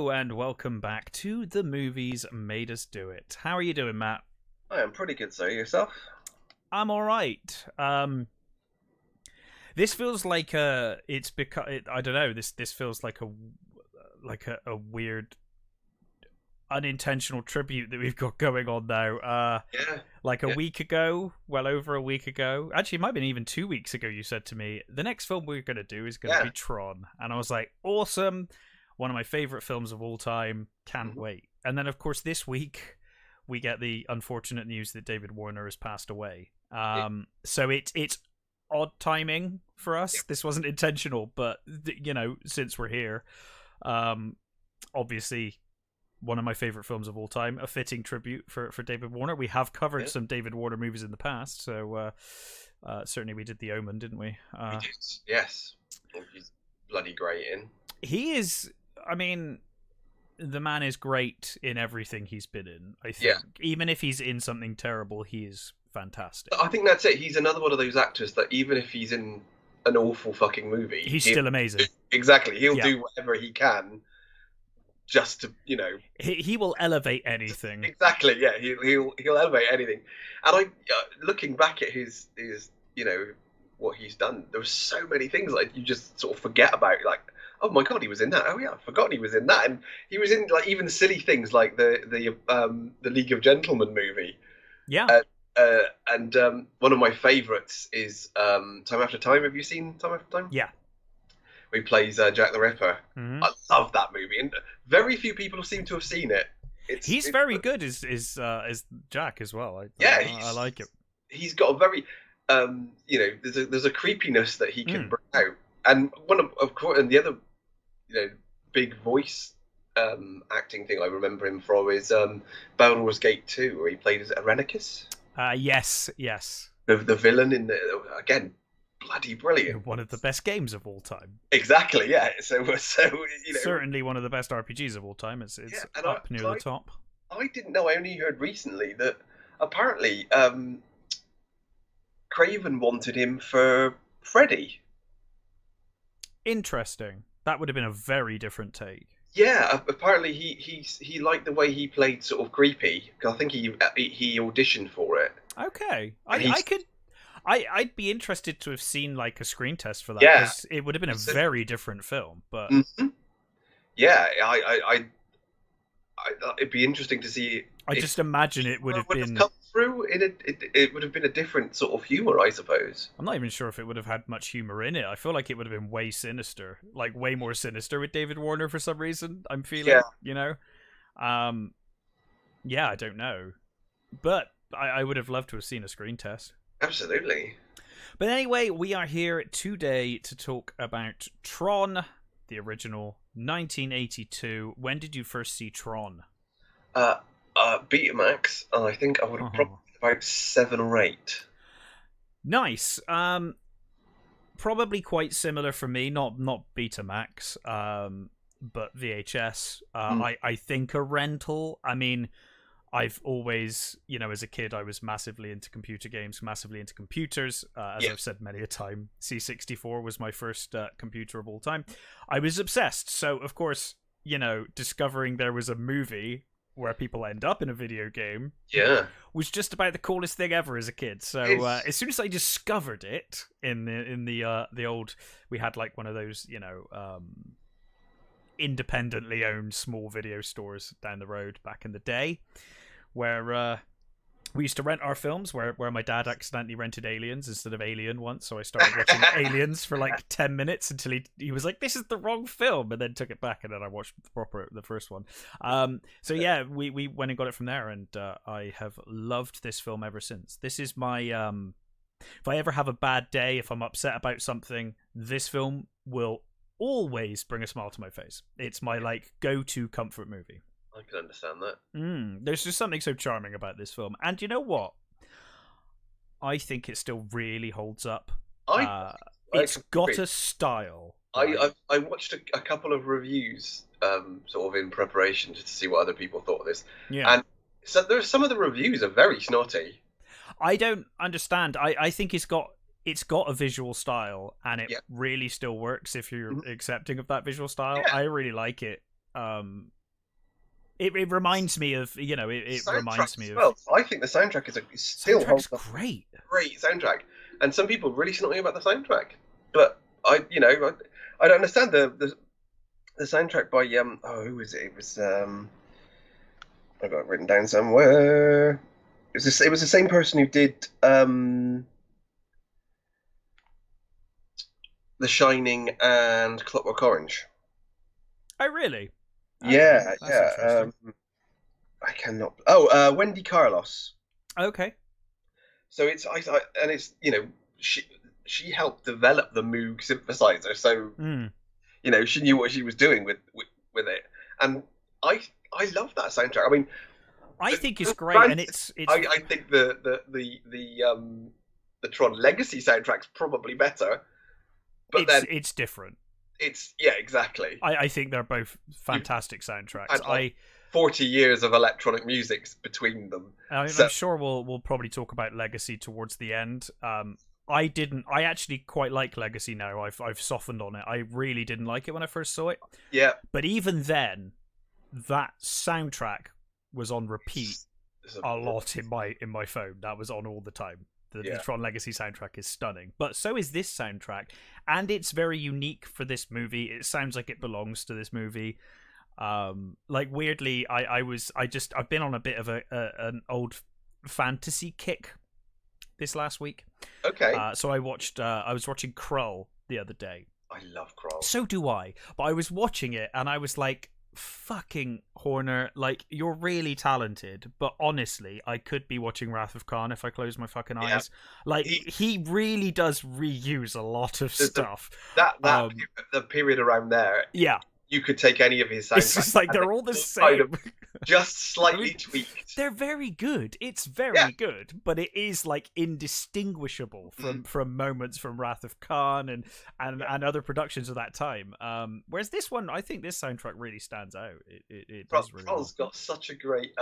Hello and welcome back to The Movies Made Us Do It. How are you doing, Matt? I am pretty good, sir. Yourself? I'm all right. This feels like it's because I don't know. This feels like a weird unintentional tribute that we've got going on now. Yeah, Like a yeah, week ago, well over a week ago. Actually, it might have been even 2 weeks ago. You said to me the next film we're going to do is going to yeah. be Tron, and I was like, awesome. One of my favorite films of all time. Can't Mhm. wait. And then, of course, this week we get the unfortunate news that David Warner has passed away. Yeah, So it's odd timing for yeah. us. This wasn't intentional, but since we're here, um, obviously one of my favorite films of all time, a fitting tribute for David Warner. We have covered Yeah. some David Warner movies in the past, so certainly we did The Omen, didn't we? We did. Yes. He's bloody great in. He is. I mean, the man is great in everything he's been in. I Yeah. think, even if he's in something terrible, he is fantastic. I think that's it. He's another one of those actors that even if he's in an awful fucking movie, He's still amazing. exactly he'll Yeah. do whatever he can just to He will elevate anything. exactly yeah he'll elevate anything. And looking back at his what he's done, there were so many things like you just sort of forget about, like, oh my god, he was in that. Oh yeah, I forgot he was in that. And he was in, like, even silly things like the League of Gentlemen movie. Yeah. uh, and one of my favorites is Time After Time. Have you seen Time After Time? Yeah. Where he plays Jack the Ripper. Hmm. I love that movie, and very few people seem to have seen it. He's very good as Jack as well. I like it. He's got a very there's a creepiness that he can Mm. bring out. And one of course, and the other big voice acting thing I remember him from is Baldur's Gate 2, where he played as Irenicus, Yes. the villain in the, again, bloody brilliant. One of the best games of all time. Exactly, yeah. So Certainly one of the best RPGs of all time. It's yeah. And up near the top. I didn't know. I only heard recently that apparently Craven wanted him for Freddy. Interesting. That would have been a very different take. Yeah, apparently he liked the way he played sort of creepy, because I think he auditioned for it. Okay, And I'd be interested to have seen like a screen test for that, Yeah. because it would have been a very different film. But Mhm. Yeah, it'd be interesting to see. I just imagine it would have been. come through in it would have been a different sort of humor, I suppose. I'm not even sure if it would have had much humor in it. I feel like it would have been way sinister, like way more sinister with David Warner for some reason. I'm feeling, yeah, I don't know, but I would have loved to have seen a screen test. Absolutely. But anyway, we are here today to talk about Tron, the original 1982. When did you first see Tron? Betamax, and I think I would have probably been about 7 or 8. Nice. Probably quite similar for me. Not Betamax, but VHS. I think a rental. I mean, I've always, as a kid, I was massively into computer games, massively into computers. As Yeah. I've said many a time, C64 was my first computer of all time. I was obsessed. So, of course, discovering there was a movie where people end up in a video game Yeah. was just about the coolest thing ever as a kid. So as soon as I discovered it in the old, we had like one of those independently owned small video stores down the road back in the day, where we used to rent our films, where my dad accidentally rented Aliens instead of Alien once, so I started watching Aliens for like 10 minutes until he was like, this is the wrong film, and then took it back, and then I watched the first one. So yeah, we went and got it from there, and I have loved this film ever since. This is my if I ever have a bad day, if I'm upset about something, this film will always bring a smile to my face. It's my like go-to comfort movie. I can understand that. There's just something so charming about this film, and you know what? I think it still really holds up. It's got a style. I watched a couple of reviews, sort of in preparation, just to see what other people thought of this. Yeah. And so there's some of the reviews are very snotty. I don't understand. I think it's got a visual style, and it really still works if you're accepting of that visual style. Yeah. I really like it. It reminds me of it reminds Soundtrack me as of well. I think the soundtrack is still soundtrack's holds up. great. Great soundtrack, and some people really snotty about the soundtrack. But I don't understand the soundtrack by who was it? It was I got it written down somewhere. It was the same person who did The Shining and Clockwork Orange. Oh, really? Yeah, Okay, that's interesting. I cannot. Oh, Wendy Carlos. Okay. So and it's she helped develop the Moog synthesizer, so she knew what she was doing with it, and I love that soundtrack. I mean, I think it's great, and it's. I think the Tron Legacy soundtrack's probably better, but it's different. Exactly. I think they're both fantastic soundtracks. Had 40 years of electronic music between them. I'm sure we'll probably talk about Legacy towards the end. I actually quite like Legacy now. I've softened on it. I really didn't like it when I first saw it. Yeah. But even then, that soundtrack was on repeat a lot in my phone. That was on all the time. The Tron Legacy soundtrack is stunning, but so is this soundtrack, and it's very unique for this movie. It sounds like it belongs to this movie. Like weirdly, I've been on a bit of an old fantasy kick this last week. Okay. So I was watching Krull the other day. I love Krull. So do I. But I was watching it and I was like, fucking Horner, like, you're really talented, but honestly, I could be watching Wrath of Khan if I close my fucking eyes. Like, he really does reuse a lot of stuff. The period around there. Yeah. You could take any of his soundtracks. It's just like they're all the same. Just slightly tweaked. They're very good. It's very good, but it is like indistinguishable from moments from Wrath of Khan and other productions of that time. Whereas this one, I think this soundtrack really stands out. It does really well. Got such a great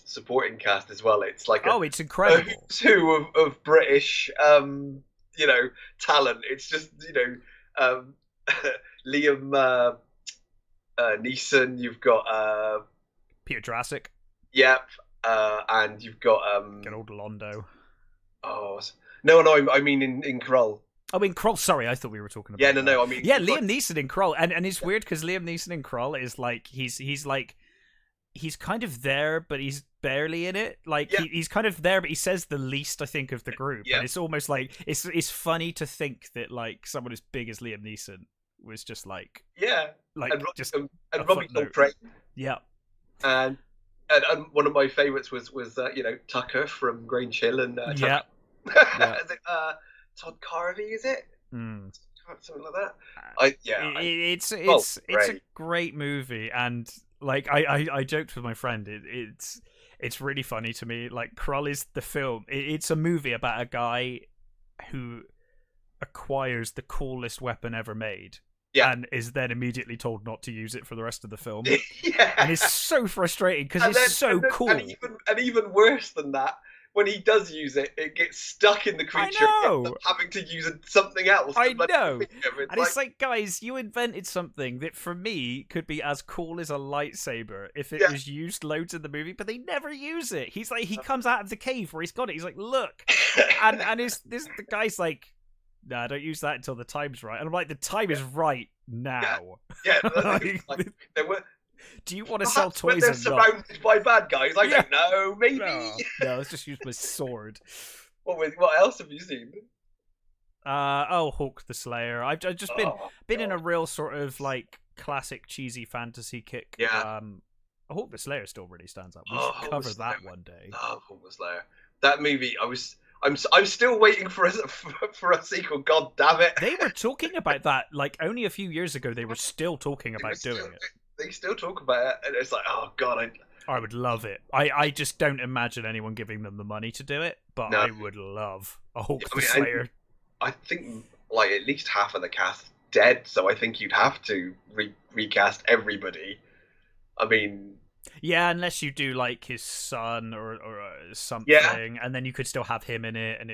supporting cast as well. It's like it's incredible. A who's who of British talent. It's just Liam Neeson. You've got Peter Jurassic. Yep. And you've got good old Londo. Oh no! I mean in Krull. Oh, in Krull. Sorry, I thought we were talking about. Yeah, no. I mean, Liam Neeson in Krull, and it's weird because Liam Neeson in Krull is like he's kind of there, but he's barely in it. Like he's kind of there, but he says the least, I think, of the group. And it's almost like it's funny to think that like someone as big as Liam Neeson was just like and Robbie Coltrane. Yeah, and one of my favorites was Tucker from Grange Hill and is it Todd Carvey? Is it something like that? It's a great movie, and like I joked with my friend. It's really funny to me. Like Krull is the film. It's a movie about a guy who acquires the coolest weapon ever made. And is then immediately told not to use it for the rest of the film. And it's so frustrating because it's so cool. And even worse than that, when he does use it, it gets stuck in the creature, having to use something else. I know. It's like, guys, you invented something that for me could be as cool as a lightsaber if it was used loads in the movie, but they never use it. He's like, he comes out of the cave where he's got it. He's like, look, and the guy's like, nah, don't use that until the time's right. And I'm like, the time is right now. Yeah. Do you want to sell toys they're or surrounded by bad guys? I don't know. Maybe. No, let's just use my sword. What else have you seen? Hulk the Slayer. I've just been in a real sort of like classic cheesy fantasy kick. Yeah. Hulk the Slayer still really stands up. We should cover that one day. Oh, Hulk the Slayer. That movie, I'm still waiting for a sequel. God damn it! They were talking about that like only a few years ago. They were still talking about doing it. They still talk about it, and it's like, oh god, I would love it. I just don't imagine anyone giving them the money to do it, but I would love a Hulk the Slayer. I think like at least half of the cast dead, so I think you'd have to recast everybody. I mean. Yeah, unless you do like his son or something, and then you could still have him in it, and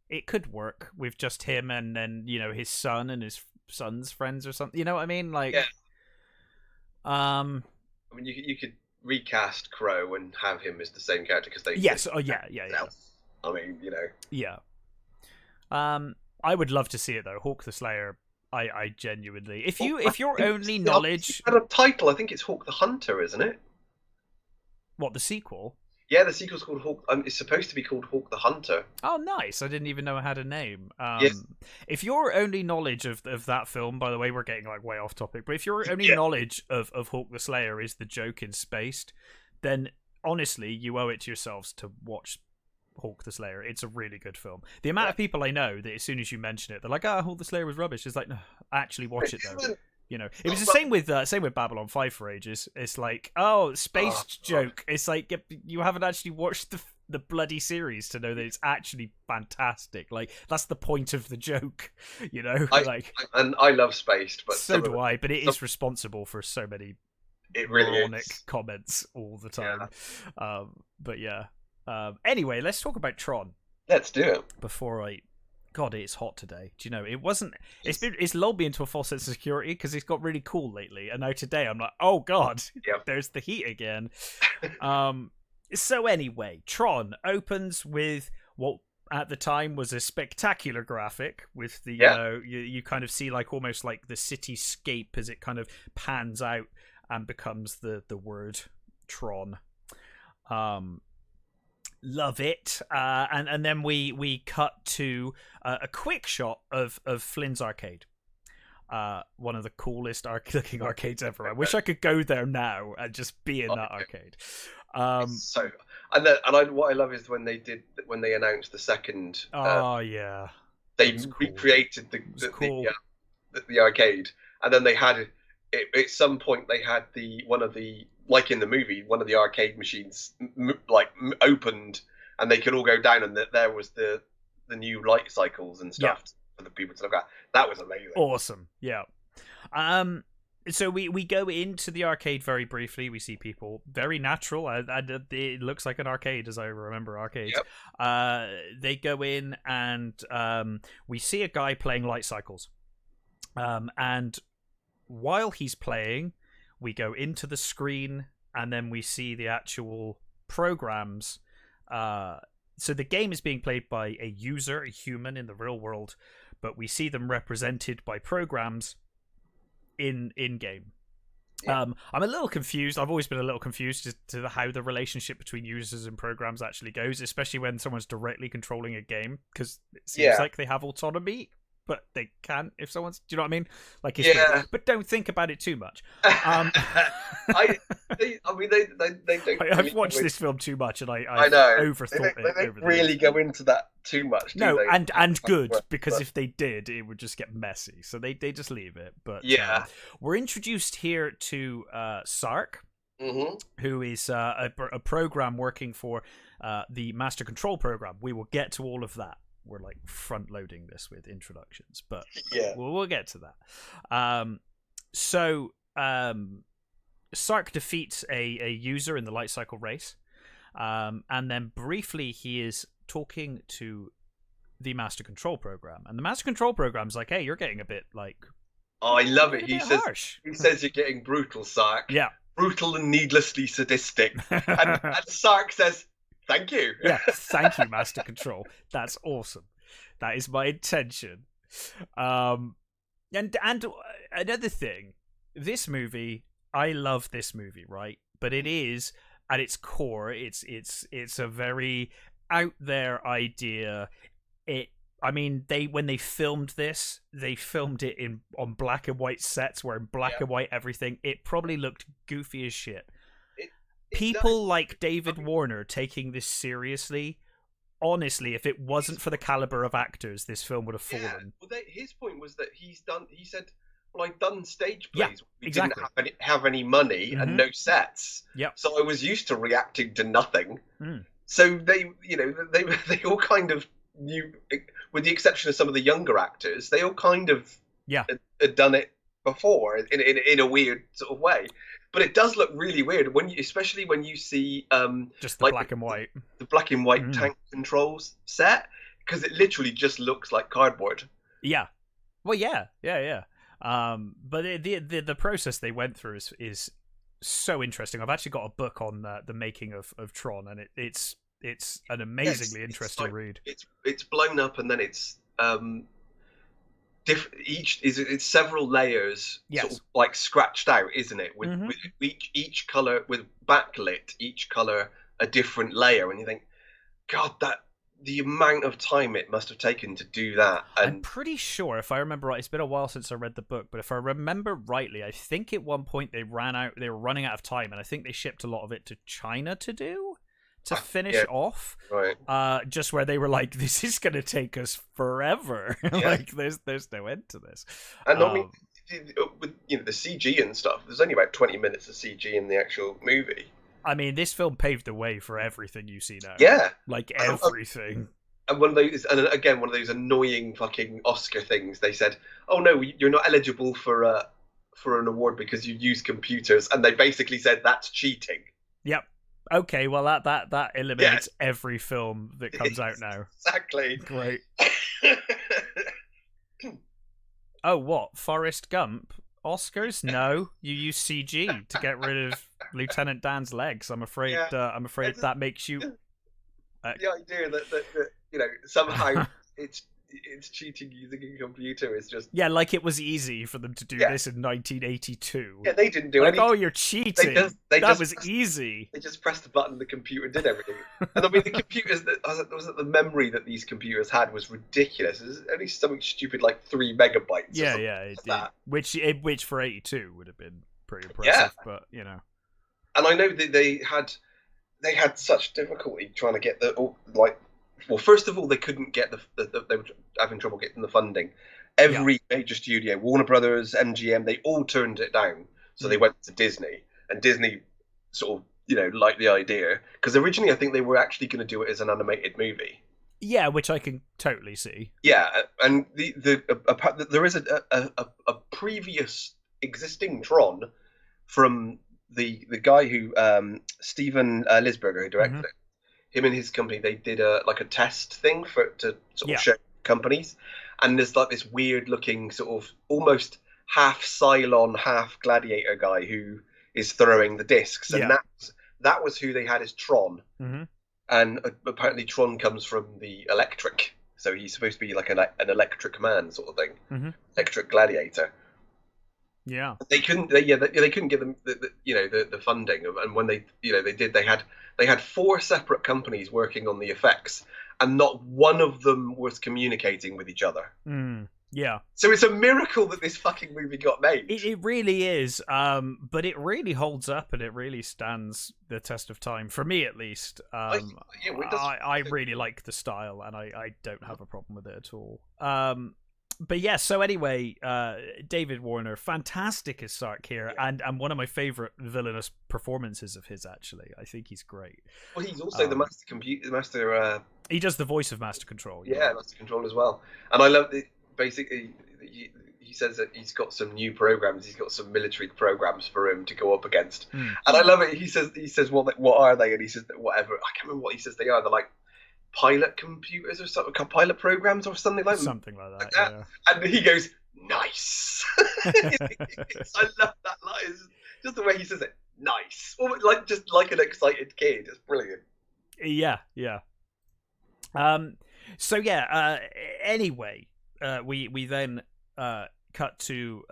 it could work with just him, and then his son and his son's friends or something. You know what I mean? Like, Um, I mean, you could recast Crow and have him as the same character because they. yes. Oh, yeah. I mean, Yeah. I would love to see it though. Hawk the Slayer. I genuinely, if your only knowledge, had a title. I think it's Hawk the Hunter, isn't it? what, the sequel? Yeah, the sequel's called Hawk. It's supposed to be called Hawk the Hunter. Oh, nice! I didn't even know it had a name. Yes. If your only knowledge of that film, by the way, we're getting like way off topic, but if your only knowledge of Hawk the Slayer is the joke in Spaced, then honestly, you owe it to yourselves to watch Hawk the Slayer. It's a really good film. The amount of people I know that as soon as you mention it, they're like, Hawk the Slayer was rubbish. It's like, no, actually watch it though. You know, it was the same with Babylon 5 for ages. It's like, Spaced joke. It's like, you haven't actually watched the bloody series to know that it's actually fantastic. Like, that's the point of the joke, you know? I love Spaced, but so do I. But it is responsible for so many moronic comments all the time. Yeah. But yeah. Anyway, let's talk about Tron. Let's do it. God, it's hot today. Do you know, it's lulled me into a false sense of security because it's got really cool lately. And now today I'm like, oh God, there's the heat again. So anyway, Tron opens with what at the time was a spectacular graphic with the, you kind of see like almost like the cityscape as it kind of pans out and becomes the word Tron. Love it. And then we cut to a quick shot of Flynn's arcade. One of the coolest looking arcades ever. I wish I could go there now and just be in that arcade. What I love is when they announced the second. They recreated the arcade, and then they had at some point they had like in the movie, one of the arcade machines opened, and they could all go down, and there was the new light cycles and stuff for the people to look at. That was amazing. Awesome, yeah. So we go into the arcade very briefly. We see people, very natural. It looks like an arcade, as I remember arcades. Yep. They go in, and we see a guy playing light cycles. And while he's playing, we go into the screen, and then we see the actual programs. So the game is being played by a user, a human in the real world, but we see them represented by programs in game. I'm a little confused. I've always been a little confused as to how the relationship between users and programs actually goes, especially when someone's directly controlling a game, because it seems like they have autonomy, but they can't if someone's. Do you know what I mean? Like, but don't think about it too much. They don't. I've watched this film too much, and I know overthought it. They don't really go into that too much. No, and good, because if they did, it would just get messy. So they just leave it. But we're introduced here to Sark, who is a program working for the Master Control program. We will get to all of that. We're like front loading this with introductions, but we'll get to that. So Sark defeats a user in the light cycle race, and then briefly he is talking to the Master Control program, and the Master Control program's like, "Hey, you're getting a bit like." Oh, I love it. He says harsh. He says you're getting brutal, Sark. Yeah, brutal and needlessly sadistic. and Sark says, "Thank you." Yeah, thank you, Master Control. That's awesome. That is my intention. And another thing, this movie, I love this movie, right? But it is at its core, it's a very out there idea. When they filmed this, they filmed it on black and white sets, where in black and white everything. It probably looked goofy as shit. People like David Warner taking this seriously. Honestly, if it wasn't for the caliber of actors, this film would have fallen. Well, his point was that he said, "Well, I've done stage plays. We exactly. didn't have any money and no sets. So I was used to reacting to nothing. So they all kind of knew, with the exception of some of the younger actors, they all kind of had done it before in a weird sort of way." But it does look really weird especially when you see just the black and white, tank controls set, because it literally just looks like cardboard. Yeah, well, yeah. But the process they went through is so interesting. I've actually got a book on the making of Tron, and it's an amazingly interesting read. It's blown up, and then it's it's several layers, yes. sort of like scratched out, isn't it? With each color, with backlit, each color a different layer, and you think, God, that the amount of time it must have taken to do that. And I'm pretty sure, if I remember right, it's been a while since I read the book, but if I remember rightly, I think at one point they were running out of time, and I think they shipped a lot of it to China to finish off. Right. Just where they were like, this is going to take us forever. Like, there's no end to this. And I mean, with the CG and stuff, there's only about 20 minutes of CG in the actual movie. I mean, this film paved the way for everything you see now. Yeah, like everything. And one of those annoying fucking Oscar things. They said, "Oh no, you're not eligible for an award because you use computers," and they basically said that's cheating. Yep. Okay, well that eliminates every film that comes out now. Exactly. Great. Oh, what? Forrest Gump? Oscars? No, you use CG to get rid of Lieutenant Dan's legs. I'm afraid. That makes you. The idea that somehow it's cheating using a computer is just like it was easy for them to do this in 1982. Yeah, they didn't do anything. Oh, you're cheating. That was easy. They just pressed the button, and the computer did everything. And I mean, the computers the memory that these computers had was ridiculous. It was only something stupid like 3 megabytes. It did. Which for 82 would have been pretty impressive. But And I know that they had such difficulty trying to get well, first of all, they couldn't get they were having trouble getting the funding. Every major studio, Warner Brothers, MGM, they all turned it down. So they went to Disney, and Disney sort of, liked the idea. Because originally, I think they were actually going to do it as an animated movie. Yeah, which I can totally see. Yeah, and there is a previous existing Tron from the guy who Steven Lisberger, who directed it. Him and his company, they did a test thing to sort of show companies, and there's like this weird looking sort of almost half Cylon, half Gladiator guy who is throwing the discs, and that was who they had as Tron. And apparently Tron comes from the electric, so he's supposed to be like an electric man sort of thing, electric gladiator. Yeah, they couldn't. They couldn't give them the funding, and when they did, they had 4 separate companies working on the effects, and not one of them was communicating with each other. Yeah. So it's a miracle that this fucking movie got made. It really is. But it really holds up, and it really stands the test of time for me, at least. I really like the style, and I don't have a problem with it at all. But yeah, so anyway, David Warner, fantastic as Sark here, and one of my favorite villainous performances of his. Actually, I think he's great. Well, he's also the master. He does the voice of Master Control. Yeah, Master Control as well. And I love it. Basically, he says that he's got some new programs. He's got some military programs for him to go up against. And I love it. He says, what are they? And he says that whatever. I can't remember what he says they are. They're like pilot computers or something, pilot programs or something like that. Yeah. And he goes, nice. I love that line. It's just the way he says it, nice. Just like an excited kid. It's brilliant. Yeah. Anyway, we then cut to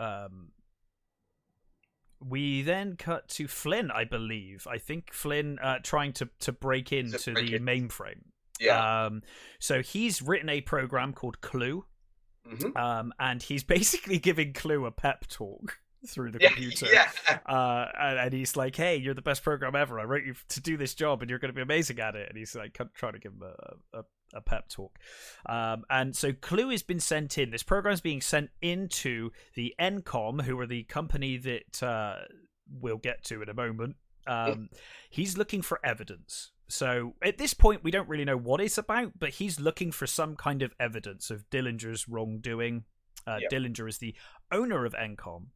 Flynn, I believe. I think Flynn trying to break into the mainframe. Yeah. So he's written a program called Clue, and he's basically giving Clue a pep talk through the computer. Yeah. And he's like, "Hey, you're the best program ever. I wrote you to do this job, and you're going to be amazing at it." And he's like trying to give him a pep talk. And so Clue has been sent in. This program's being sent into the NCOM, who are the company that we'll get to in a moment. He's looking for evidence. So at this point, we don't really know what it's about, but he's looking for some kind of evidence of Dillinger's wrongdoing. Dillinger is the owner of NCOM,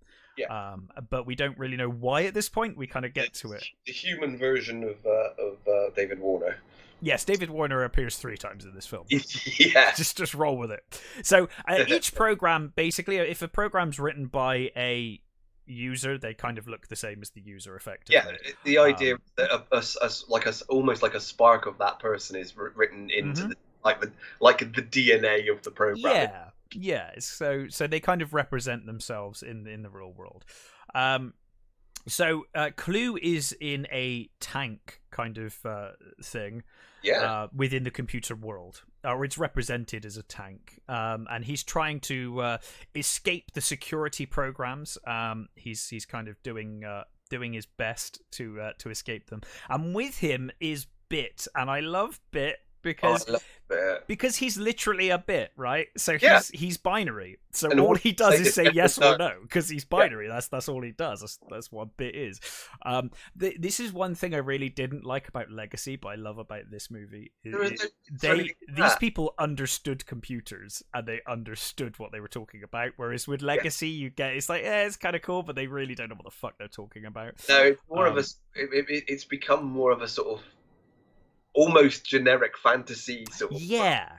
but we don't really know why at this point. We kind of get to it. The human version of David Warner. Yes, David Warner appears 3 times in this film. Yeah. Just roll with it. So each program, basically, if a program's written by a user, they kind of look the same as the user, effectively. Yeah, the idea that almost like a spark of that person is written into the DNA of the program. Yeah. So they kind of represent themselves in the real world. So Clue is in a tank kind of thing. Yeah. Within the computer world, or it's represented as a tank, and he's trying to escape the security programs. He's kind of doing his best to escape them, and with him is Bit, and I love Bit because he's literally a bit, right? So he's binary. So all he does is say yes or no because he's binary. Yeah. That's all he does. That's what Bit is. This is one thing I really didn't like about Legacy, but I love about this movie. These people understood computers and they understood what they were talking about. Whereas with Legacy, you get it's like it's kind of cool, but they really don't know what the fuck they're talking about. No, it's more of a. It's become more of a sort of almost generic fantasy sort of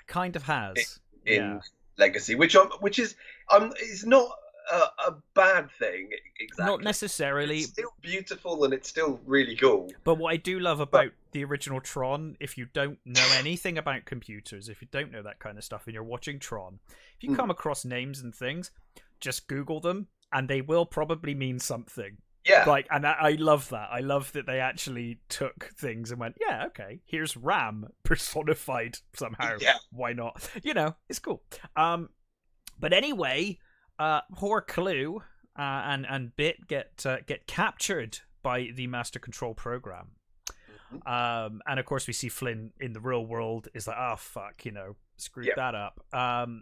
kind of has in Legacy, which is not a bad thing exactly. Not necessarily. It's still beautiful and it's still really cool. But what I do love about the original Tron, if you don't know anything about computers, if you don't know that kind of stuff and you're watching Tron, if you come across names and things, just Google them and they will probably mean something. Yeah. And I love that. I love that they actually took things and went, yeah, okay, here's Ram personified somehow. Yeah. Why not? It's cool. But anyway, poor Clue and Bit get captured by the Master Control program. And of course we see Flynn in the real world is like, oh fuck, screwed that up.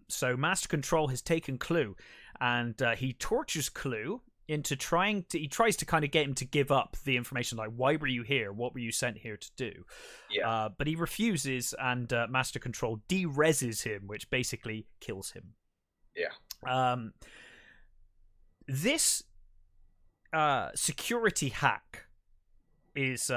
So Master Control has taken Clue and he tortures Clue into he tries to kind of get him to give up the information, like, why were you here? What were you sent here to do? Yeah. But he refuses, and Master Control de-reses him, which basically kills him. Yeah. This security hack is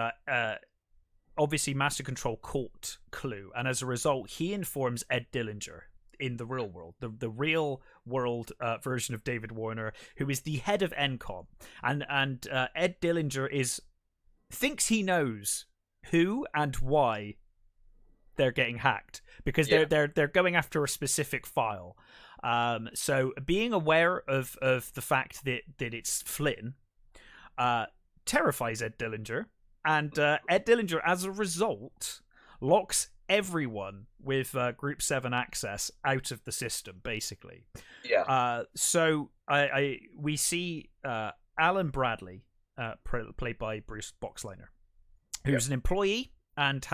obviously Master Control caught Clue, and as a result, he informs Ed Dillinger in the real world, the real world version of David Warner, who is the head of NCOM, and Ed Dillinger thinks he knows who and why they're getting hacked because they're going after a specific file. So being aware of the fact that it's Flynn terrifies Ed Dillinger, and Ed Dillinger, as a result, locks everyone with Group 7 access out of the system, basically. Yeah. So we see Alan Bradley, played by Bruce Boxleitner, who's an employee and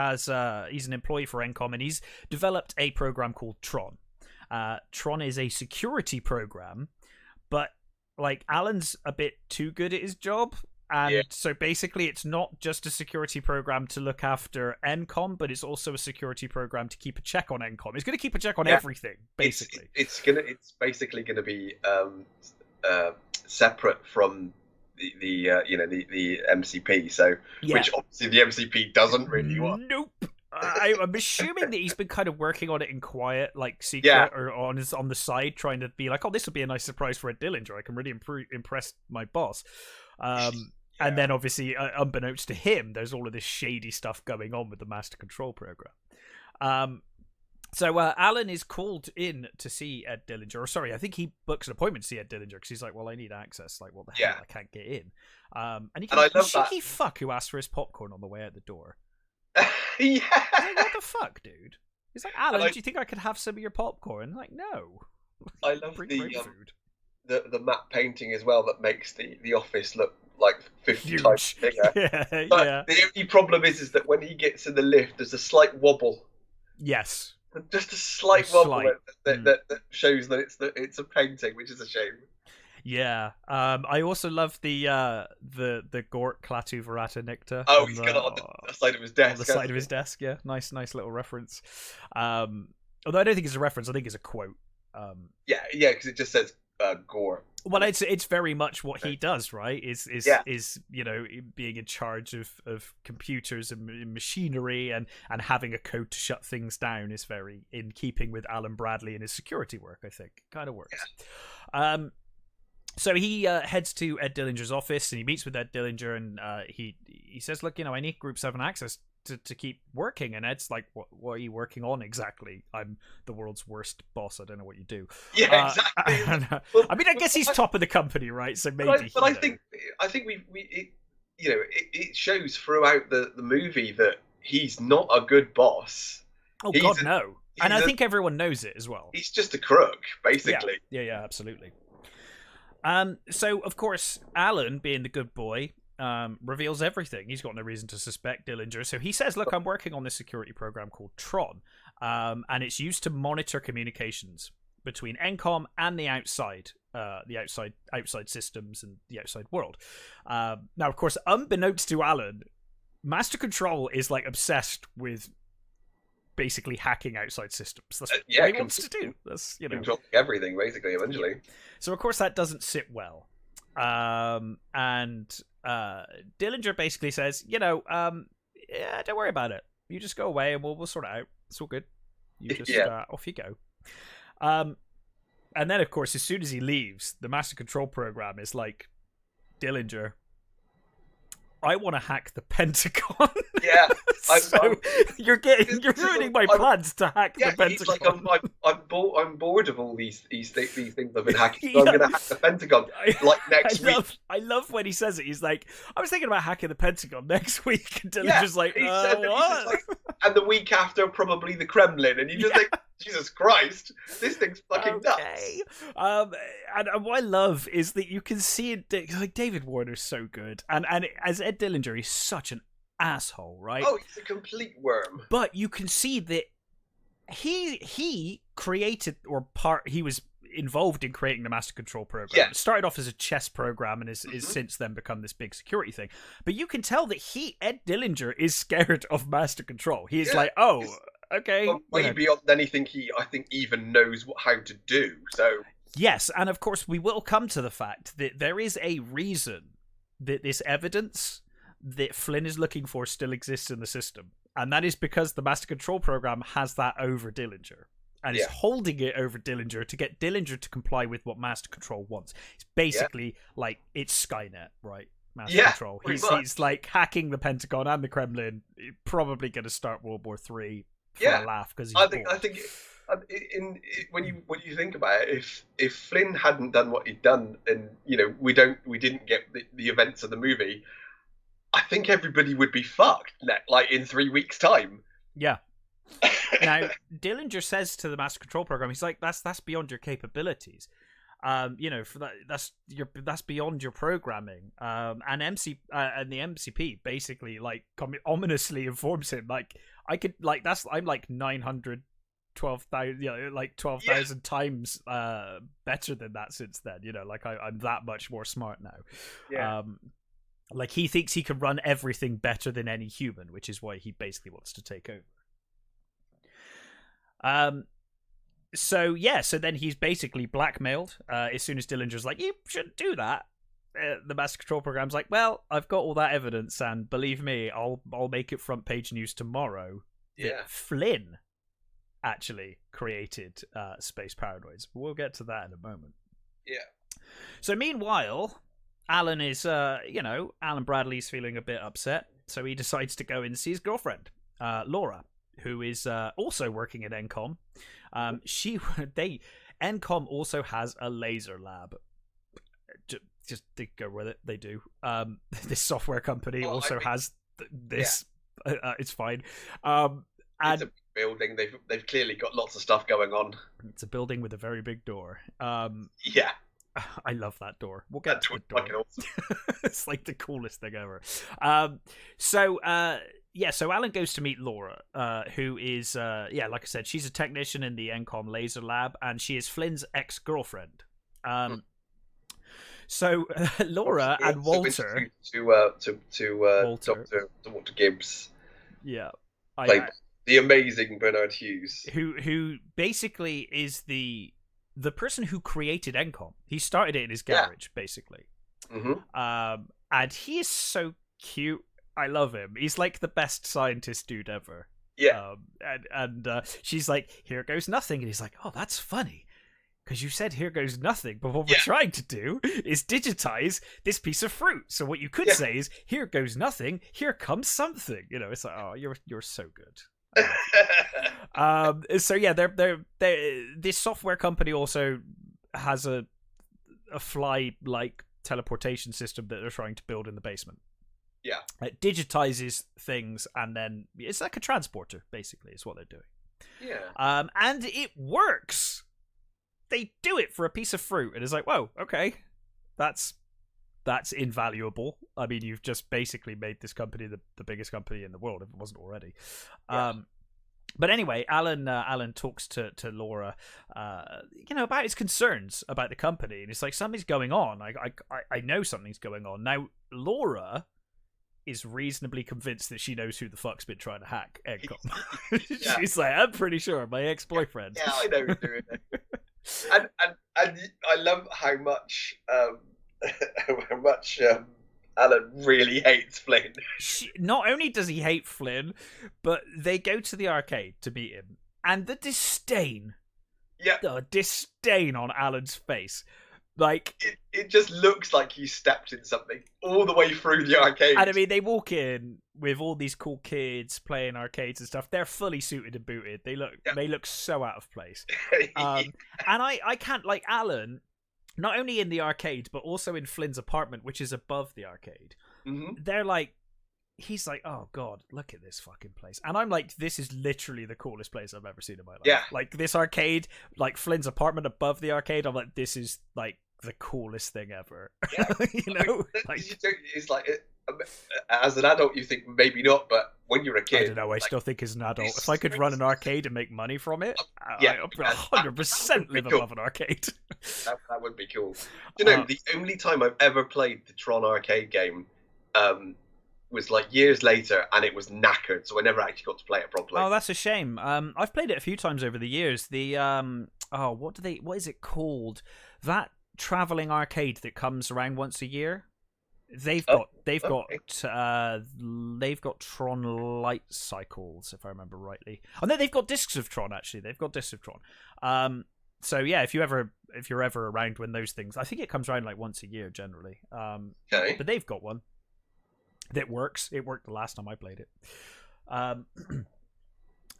he's an employee for NCOM, and he's developed a program called Tron. Tron is a security program, but like Alan's a bit too good at his job. And so basically it's not just a security program to look after NCOM, but it's also a security program to keep a check on NCOM. It's going to keep a check on everything, basically. It's basically going to be separate from the MCP. So which obviously the MCP doesn't really want. Nope. I'm assuming that he's been kind of working on it in quiet, like secret, or on the side, trying to be like, oh, this will be a nice surprise for Ed Dillinger. I can really impress my boss. And then obviously, unbeknownst to him, there's all of this shady stuff going on with the Master Control program. So Alan is called in to see Ed Dillinger. Or sorry, I think he books an appointment to see Ed Dillinger because he's like, well, I need access. Like, what the hell? I can't get in. And he goes, I love cheeky fuck who asked for his popcorn on the way out the door. Yeah. Like, what the fuck, dude? He's like, Alan, do you think I could have some of your popcorn? Like, no. I love Bring food. The matte painting as well that makes the office look like 50 Huge. times bigger. But the only problem is that when he gets in the lift, there's a slight wobble. Yes. Just a slight wobble that shows that it's a painting, which is a shame. Yeah. I also love the Gort Klaatu Verata Nicta. Oh, he's got it on the side of his desk. On the side of his desk, yeah. Nice little reference. Although I don't think it's a reference, I think it's a quote. Yeah, because it just says gore. Well, it's very much what he does, right? Is being in charge of computers and machinery and having a code to shut things down is very in keeping with Alan Bradley and his security work. I think it kind of works. Yeah. So he heads to Ed Dillinger's office and he meets with Ed Dillinger and he says, "Look, I need Group 7 access to keep working." And Ed's like, what are you working on exactly? "I'm the world's worst boss. I don't know what you do." Yeah, exactly. I mean, I guess he's top of the company, right? So maybe. But I think it shows throughout the movie that he's not a good boss. Oh God, no. And I think everyone knows it as well. He's just a crook, basically. Yeah, absolutely. So of course, Alan, being the good boy, reveals everything. He's got no reason to suspect Dillinger, so he says, "Look, I'm working on this security program called TRON, and it's used to monitor communications between Encom and the outside systems and the outside world." Now, of course, unbeknownst to Alan, Master Control is like obsessed with basically hacking outside systems. That's what he wants to do. That's controlling everything basically eventually. Yeah. So of course that doesn't sit well, and Dillinger basically says, "Yeah, don't worry about it. You just go away and we'll sort it out. It's all good. You just off you go." And then of course, as soon as he leaves, the Master Control program is like, "Dillinger, I want to hack the Pentagon." Yeah. You're ruining my plans to hack the Pentagon. He's like, I'm bored of all these things I've been hacking. So I'm going to hack the Pentagon next week. I love when he says it. He's like, "I was thinking about hacking the Pentagon next week." And Dillinger's like, what? And the week after, probably the Kremlin. And you just think, Jesus Christ, this thing's fucking nuts. And what I love is that you can see it. Like, David Warner's so good, and as Ed Dillinger, he's such an asshole, right? Oh, he's a complete worm. But you can see that he created he was involved in creating the Master Control program. Yeah. It started off as a chess program and is since then become this big security thing. But you can tell that Ed Dillinger is scared of Master Control. He is like, "Oh, okay." Way beyond anything I think even knows how to do. So yes, and of course we will come to the fact that there is a reason that this evidence that Flynn is looking for still exists in the system, and that is because the Master Control program has that over Dillinger and is holding it over Dillinger to get Dillinger to comply with what Master Control wants. It's basically like it's Skynet, right? Master Control. He's like hacking the Pentagon and the Kremlin. Probably going to start World War III for a laugh because I think when you think about it, if Flynn hadn't done what he'd done, and we didn't get the events of the movie, I think everybody would be fucked like in 3 weeks' time. Yeah. Now, Dillinger says to the Master Control program, he's like, "That's beyond your capabilities. For that's beyond your programming." And and the MCP basically like ominously informs him, like, "I could I'm like 912,000, like 12,000 times better than that since then. Like I'm that much more smart now." Yeah. Like he thinks he can run everything better than any human, which is why he basically wants to take over. So then he's basically blackmailed. As soon as Dillinger's like, "You shouldn't do that," the Master Control program's like, "Well, I've got all that evidence, and believe me, I'll make it front page news tomorrow that Flynn actually created space paranoids." We'll get to that in a moment. Yeah. So meanwhile, Alan is, Alan Bradley's feeling a bit upset, so he decides to go and see his girlfriend, Laura, who is also working at Encom. Encom also has a laser lab. Just to go with it, they do. This software company also has this. Yeah. It's fine. And it's a building. They've clearly got lots of stuff going on. It's a building with a very big door. Yeah. I love that door. We'll get to the door. Awesome. It's like the coolest thing ever. So Alan goes to meet Laura, who is, like I said, she's a technician in the Encom laser lab, and she is Flynn's ex-girlfriend. So Laura and Walter to Dr. Gibbs. Yeah, the amazing Bernard Hughes, who basically is the the person who created Encom, he started it in his garage, basically. And he is so cute. I love him. He's like the best scientist dude ever. Yeah. And she's like, here goes nothing. And he's like, oh, that's funny. Because you said here goes nothing, but what we're trying to do is digitize this piece of fruit. So what you could say is, here goes nothing, here comes something. You know, it's like, oh, you're so good. So yeah, they're this software company also has a fly-like teleportation system that they're trying to build in the basement. Yeah, it digitizes things, and then it's like a transporter, basically, is what they're doing. Yeah. And it works. They do it for a piece of fruit, and it's like, whoa, okay, that's invaluable. I mean, you've just basically made this company the biggest company in the world, if it wasn't already. Yeah. But anyway, Alan talks to Laura, about his concerns about the company, and it's like, something's going on. I know something's going on. Now, Laura is reasonably convinced that she knows who the fuck's been trying to hack Encom. She's like, I'm pretty sure, my ex-boyfriend. Yeah, I know who's doing it. And I love how much Alan really hates Flynn. Not only does he hate Flynn, but they go to the arcade to meet him, and the disdain on Alan's face. Like, it just looks like he stepped in something all the way through the arcade. And I mean, they walk in with all these cool kids playing arcades and stuff. They're fully suited and booted. They look so out of place. And I can't, like, Alan, not only in the arcade but also in Flynn's apartment, which is above the arcade. They're like, he's like, oh god, look at this fucking place. And I'm like, this is literally the coolest place I've ever seen in my life. Yeah. Like, this arcade, like Flynn's apartment above the arcade, I'm like, this is like the coolest thing ever. Yeah. You know, like, it's like, as an adult you think maybe not, but when you're a kid, I don't know, I still think as an adult, if I could run an arcade and make money from it, yeah, I'd 100% live above an arcade. That would be cool. You know, the only time I've ever played the Tron arcade game was like years later, and it was knackered, so I never actually got to play it properly. Oh, that's a shame. I've played it a few times over the years. The what is it called? That traveling arcade that comes around once a year. They've got Tron Light Cycles, if I remember rightly. Oh no, they've got discs of Tron, actually. They've got discs of Tron. So yeah, if you're ever around when those things, I think it comes around like once a year generally. Okay. But they've got one that works. It worked the last time I played it.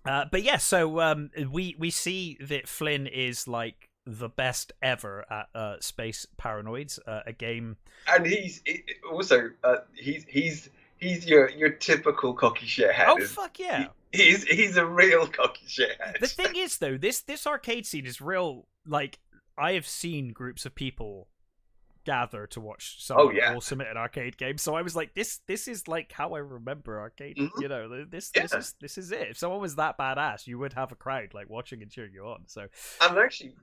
But yeah, so we see that Flynn is like the best ever at Space Paranoids, a game, and he's your typical cocky shithead. Oh fuck yeah! He's a real cocky shithead. The thing is, though, this arcade scene is real. Like, I have seen groups of people gather to watch someone awesome at an arcade game, so I was like, this is like how I remember arcade. You know, this is it. If someone was that badass, you would have a crowd like watching and cheering you on. So, and actually,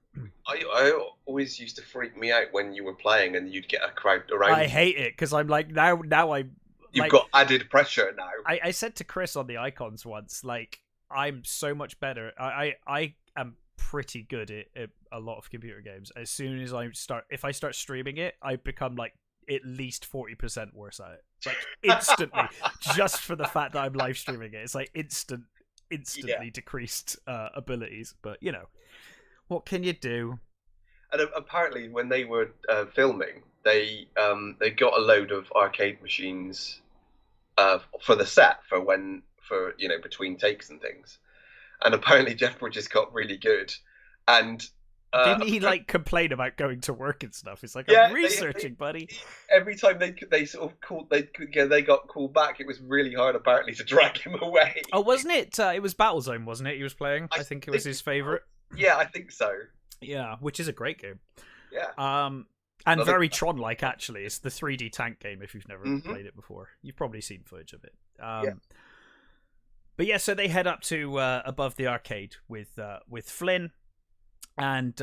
I always used to freak me out when you were playing and you'd get a crowd around. I hate it because I'm like, now you've got added pressure now. I said to Chris on the Icons once, like, I'm so much better. I am pretty good at a lot of computer games. As soon as if I start streaming it, I become like at least 40% worse at it, like instantly. Just for the fact that I'm live streaming it, it's like instantly decreased abilities. But you know, what can you do? And apparently, when they were filming, they got a load of arcade machines for the set for between takes and things. And apparently Jeff Bridges got really good. And didn't he like complain about going to work and stuff? It's like, I'm researching, buddy. Every time they sort of called, they got called back. It was really hard apparently to drag him away. Oh, wasn't it? It was Battlezone, wasn't it? He was playing. I think it was his favorite. Yeah, I think so. Yeah, which is a great game. Yeah. And very Tron-like, actually. It's the 3D tank game. If you've never played it before, you've probably seen footage of it. But yeah, so they head up to above the arcade with Flynn, and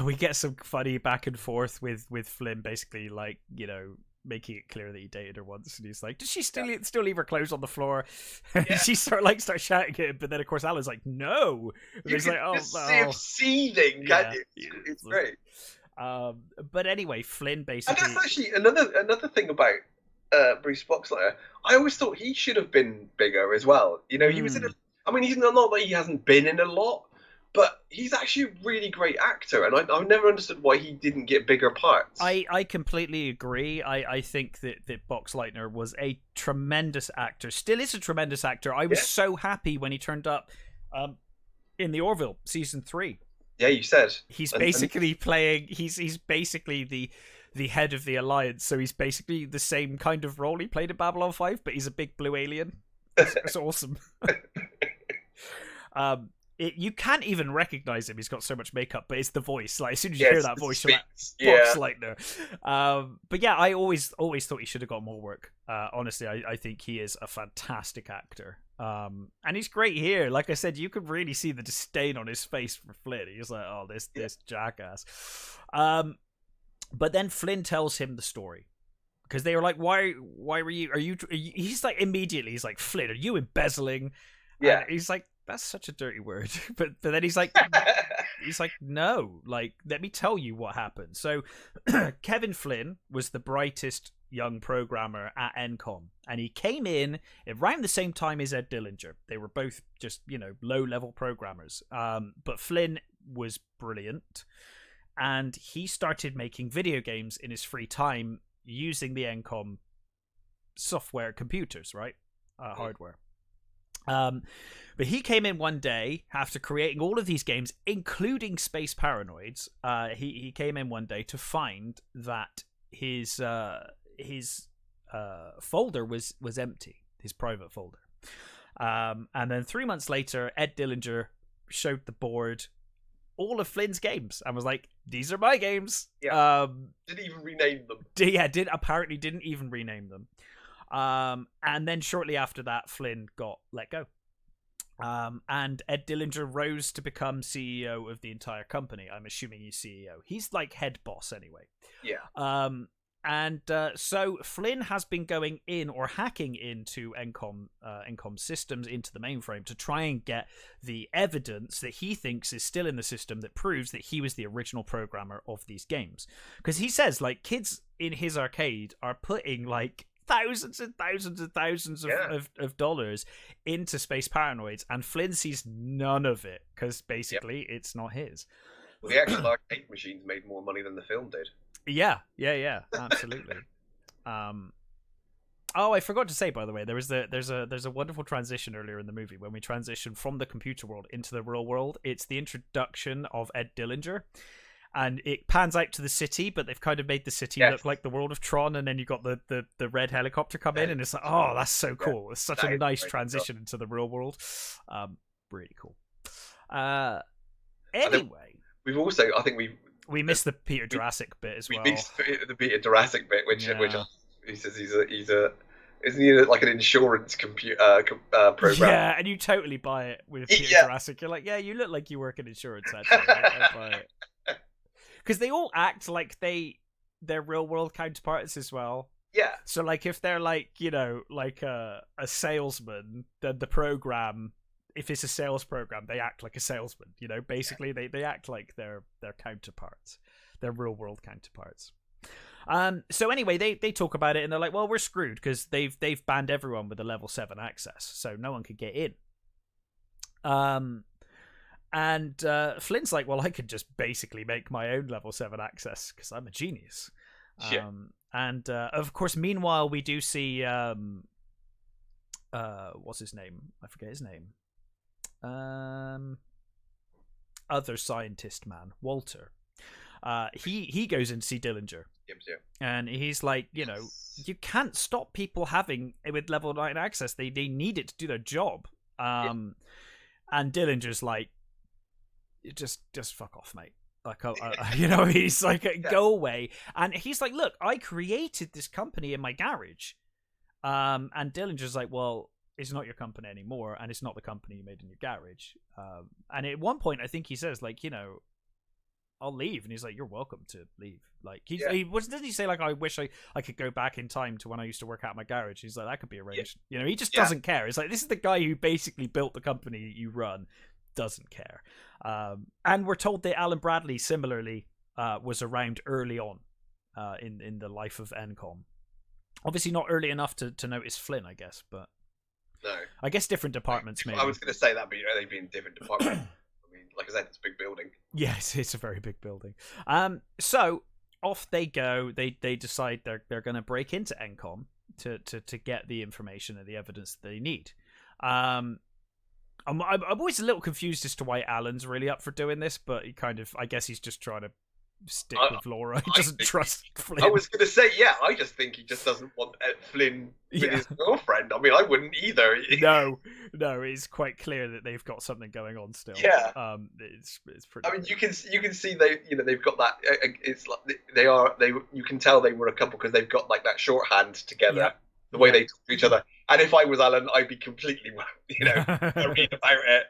we get some funny back and forth with Flynn, basically like, you know, making it clear that he dated her once, and he's like, "Did she still leave her clothes on the floor?" Yeah. She starts shouting at him, but then of course Alan's like, "No!" And You he's can like, "Oh, just see him seething, Yeah. can't you? It's great. But anyway, Flynn And basically. that's actually another thing about Bruce Boxleitner. I always thought he should have been bigger as well. You know, he was in a. I mean, he's not that he hasn't been in a lot, but he's actually a really great actor, and I've never understood why he didn't get bigger parts. I completely agree. I think that Boxleitner was a tremendous actor. Still is a tremendous actor. I was so happy when he turned up in the Orville season 3. Yeah, you said he's basically playing. He's basically the head of the Alliance. So he's basically the same kind of role he played in Babylon 5, but he's a big blue alien. It's awesome. You can't even recognize him. He's got so much makeup, but it's the voice. Like as soon as you hear that voice, you're like, Boxleitner. But yeah, I always thought he should have got more work. Honestly, I think he is a fantastic actor. And he's great here. Like I said, you could really see the disdain on his face for Flynn. He's like, "Oh, this jackass." But then Flynn tells him the story. Because they were like, why were you, are you, he's like, immediately, he's like, "Flynn, are you embezzling?" Yeah. And he's like, "That's such a dirty word." but then he's like, "No, like, let me tell you what happened." So Kevin Flynn was the brightest young programmer at NCOM, and he came in around the same time as Ed Dillinger. They were both just, low-level programmers. But Flynn was brilliant, and he started making video games in his free time using the NCOM software computers, right? Hardware. But he came in one day after creating all of these games, including Space Paranoids. He came in one day to find that his folder was empty, his private folder. And then 3 months later, Ed Dillinger showed the board all of Flynn's games and was like, "These are my games." Yeah. Didn't even rename them. Apparently didn't even rename them. And then shortly after that, Flynn got let go. And Ed Dillinger rose to become CEO of the entire company. I'm assuming he's CEO. He's like head boss anyway. Yeah. And so Flynn has been going in or hacking into NCOM systems, into the mainframe, to try and get the evidence that he thinks is still in the system that proves that he was the original programmer of these games. Because he says, like, kids in his arcade are putting like thousands and thousands and thousands of dollars into Space Paranoids, and Flynn sees none of it because basically it's not his. Well, the actual arcade machines made more money than the film did. Yeah, absolutely. Oh, I forgot to say, by the way, there's a wonderful transition earlier in the movie when we transition from the computer world into the real world. It's the introduction of Ed Dillinger, and it pans out to the city, but they've kind of made the city look like the world of Tron, and then you got the red helicopter come in, and it's like, oh, that's so cool. It's such a nice transition into the real world. Really cool. Anyway, we've also, I think we missed the Peter Jurassic bit as well. We missed the Peter Jurassic bit, which he says isn't he like an insurance program? Yeah, and you totally buy it with Peter Jurassic. You're like, yeah, you look like you work in insurance. Actually, I buy it because they all act like they're real world counterparts as well. Yeah. So like if they're like like a salesman, then the program, if it's a sales program, they act like a salesman. Basically they act like they're counterparts, they're real world counterparts. So anyway, they talk about it and they're like, well, we're screwed because they've banned everyone with a level 7 access, so no one could get in. And Flynn's like, well, I could just basically make my own level 7 access because I'm a genius. And of course, meanwhile, we do see what's his name? I forget his name. Other scientist man, Walter. He goes in to see Dillinger. And he's like, you can't stop people having with level 9 access. They need it to do their job. And Dillinger's like, just fuck off, mate. Like, he's like, go away. And he's like, look, I created this company in my garage. And Dillinger's like, well, it's not your company anymore, and it's not the company you made in your garage. And at one point, I think he says, like, I'll leave. And he's like, you're welcome to leave. Like, doesn't he say, like, I wish I could go back in time to when I used to work out my garage? He's like, that could be arranged. You know, he just doesn't care. It's like, this is the guy who basically built the company you run, doesn't care. And we're told that Alan Bradley, similarly, was around early on in the life of NCOM. Obviously not early enough to notice Flynn, I guess, but no. I guess different departments, maybe. I was going to say that, but they'd be in different departments. I mean, like I said, it's a big building. Yes, it's a very big building. So off they go. They decide they're going to break into NCOM to get the information and the evidence that they need. I'm always a little confused as to why Alan's really up for doing this, but I guess he's just trying to stick with Laura. He doesn't trust Flynn. I was going to say, I just think he just doesn't want Flynn with his girlfriend. I mean, I wouldn't either. No, it's quite clear that they've got something going on still. Yeah. It's pretty. I mean, you can see they've got that. It's like you can tell they were a couple because they've got like that shorthand together. Yeah. The way they talk to each other. And if I was Alan, I'd be completely, worried about it.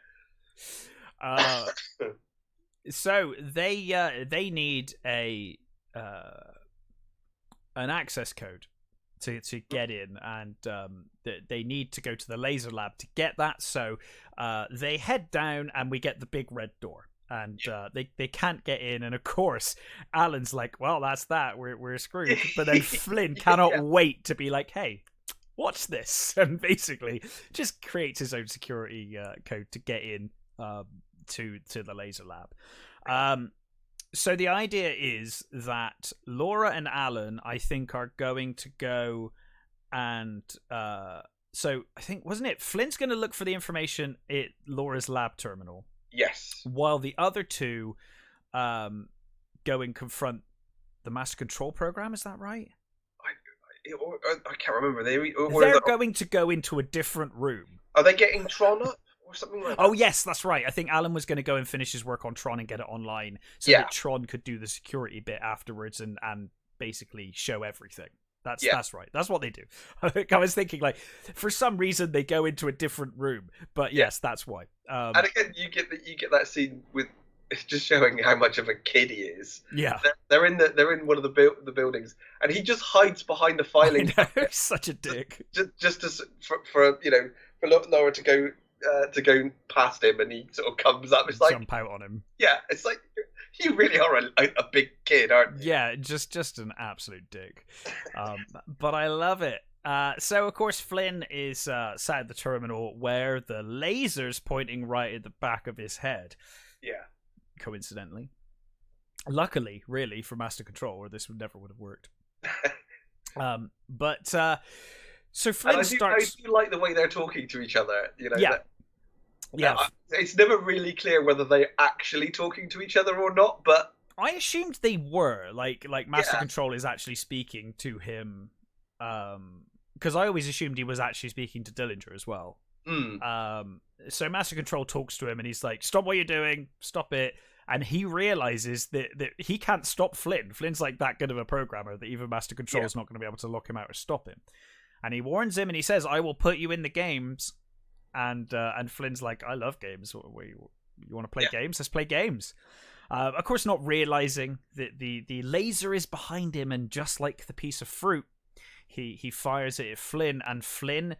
So they need an access code to get in, and they need to go to the laser lab to get that. So they head down, and we get the big red door, and they can't get in. And of course, Alan's like, "Well, that's that. We're screwed." But then Flynn cannot wait to be like, "Hey, watch this," and basically just creates his own security code to get in to the laser lab. So the idea is that Laura and Alan, I think, are going to go and so I think, wasn't it, Flynn's going to look for the information at Laura's lab terminal. Yes. While the other two go and confront the master control program. Is that right? I can't remember. They're going to go into a different room. Are they getting Tron up or something like that? Oh, yes, that's right. I think Alan was going to go and finish his work on Tron and get it online so that Tron could do the security bit afterwards and basically show everything. That's right. That's what they do. I was thinking, like, for some reason they go into a different room, but yes, that's why. And again, you get that scene with just showing how much of a kid he is. Yeah, they're in one of the buildings, and he just hides behind the filing cabinet. Such a dick. Just for Laura to go past him, and he sort of comes up. It's like jump out on him. Yeah, it's like you really are a big kid, aren't you? Yeah, just an absolute dick. But I love it. So of course Flynn is sat at the terminal where the laser's pointing right at the back of his head. Yeah. Coincidentally. Luckily, really, for Master Control, or this never would have worked. So Flynn starts. I do like the way they're talking to each other. Yeah. It's never really clear whether they're actually talking to each other or not, but I assumed they were. Like Master Control is actually speaking to him. Because I always assumed he was actually speaking to Dillinger as well. So Master Control talks to him and he's like, "Stop what you're doing, stop it." And he realizes that he can't stop Flynn. Flynn's like that good of a programmer that even Master Control is not going to be able to lock him out or stop him. And he warns him and he says, "I will put you in the games." And Flynn's like, "I love games. You want to play games? Let's play games." Of course, not realizing that the laser is behind him, and just like the piece of fruit, he fires it at Flynn, and Flynn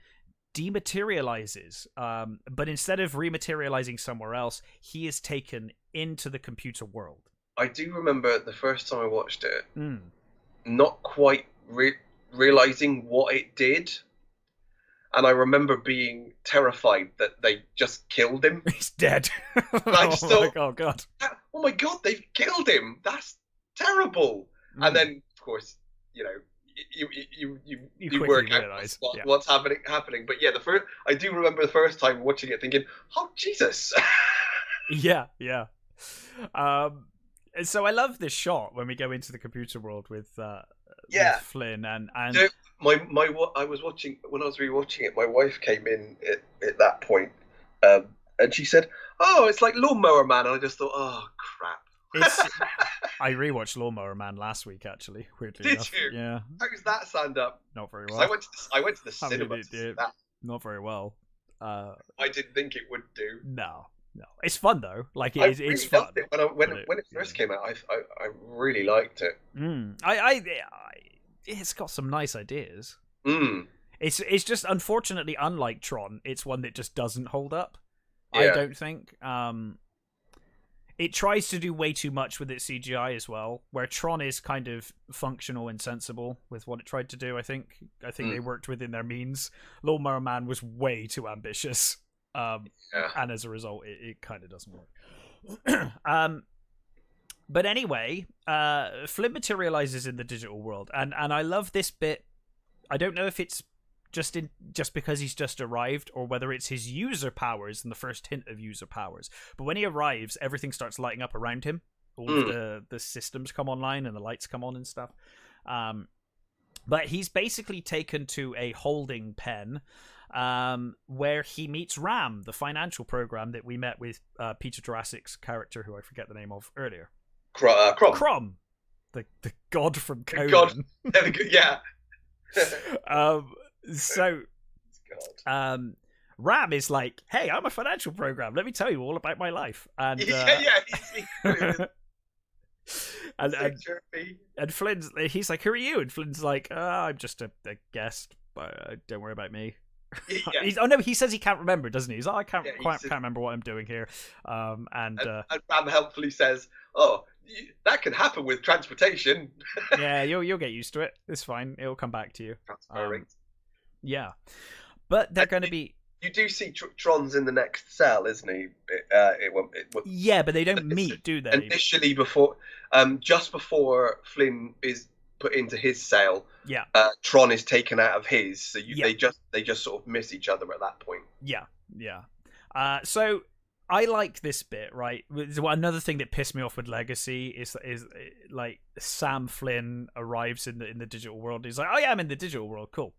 dematerializes. But instead of rematerializing somewhere else, he is taken into the computer world. I do remember the first time I watched it, not quite realizing what it did. And I remember being terrified that they just killed him. He's dead. Oh God, they've killed him. That's terrible. And then, of course, you work out what's happening. But yeah, I do remember the first time watching it thinking, "Oh Jesus." Yeah. So I love this shot when we go into the computer world with Flynn and. I was watching when I was rewatching it. My wife came in at that point, and she said, "Oh, it's like Lawnmower Man," and I just thought, "Oh crap." I rewatched Lawnmower Man last week, actually. Weirdly enough. Did you? Yeah. How does that stand up? Not very well. I went to the cinema. Not very well. I didn't think it would do. No, No, it's fun though. Like it's really fun. loved it when it first came out. I really liked it. It's got some nice ideas. Mm. It's just unfortunately, unlike Tron, it's one that just doesn't hold up. Yeah. I don't think. It tries to do way too much with its CGI as well, where Tron is kind of functional and sensible with what it tried to do. I think they worked within their means. Lawnmower Man was way too ambitious, and as a result, it kind of doesn't work. But anyway, Flynn materializes in the digital world, and I love this bit. I don't know if it's just because he's just arrived, or whether it's his user powers and the first hint of user powers. But when he arrives, everything starts lighting up around him. All of the systems come online and the lights come on and stuff. But he's basically taken to a holding pen, where he meets Ram, the financial program that we met with Peter Jurassic's character, who I forget the name of earlier. Crom, the god from Conan. Yeah. So, Ram is like, "Hey, I'm a financial program. Let me tell you all about my life." And and Flynn's, he's like, "Who are you?" And Flynn's like, "I'm just a guest, but don't worry about me." Yeah. He says he can't remember, doesn't he? He's like, "I can't remember what I'm doing here." And Ram helpfully says, "Oh, that can happen with transportation." Yeah, you'll get used to it. It's fine. It'll come back to you. Transferring. Yeah, but they're going to be. You do see Tron's in the next cell, isn't he? Yeah, but they don't meet, do they? Initially, just before Flynn is put into his cell, yeah, Tron is taken out of his, so they just sort of miss each other at that point. Yeah. So I like this bit, right? Another thing that pissed me off with Legacy is like Sam Flynn arrives in the digital world. He's like, "Oh yeah, I'm in the digital world. Cool."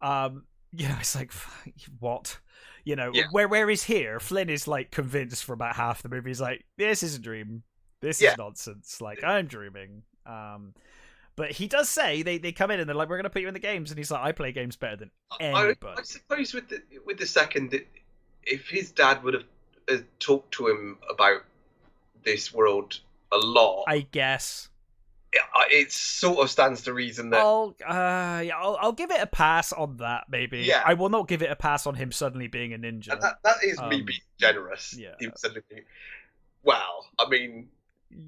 It's like, what? Where is here? Flynn is like convinced for about half the movie. He's like, "This is a dream. This is nonsense. Like, I'm dreaming." But he does say they come in and they're like, "We're going to put you in the games," and he's like, "I play games better than anybody." I suppose with the second, if his dad would have talked to him about this world a lot, I guess it sort of stands to reason that I'll give it a pass on that. Maybe. Yeah. I will not give it a pass on him suddenly being a ninja. And that is me being generous. Yeah. Him suddenly being, well, I mean,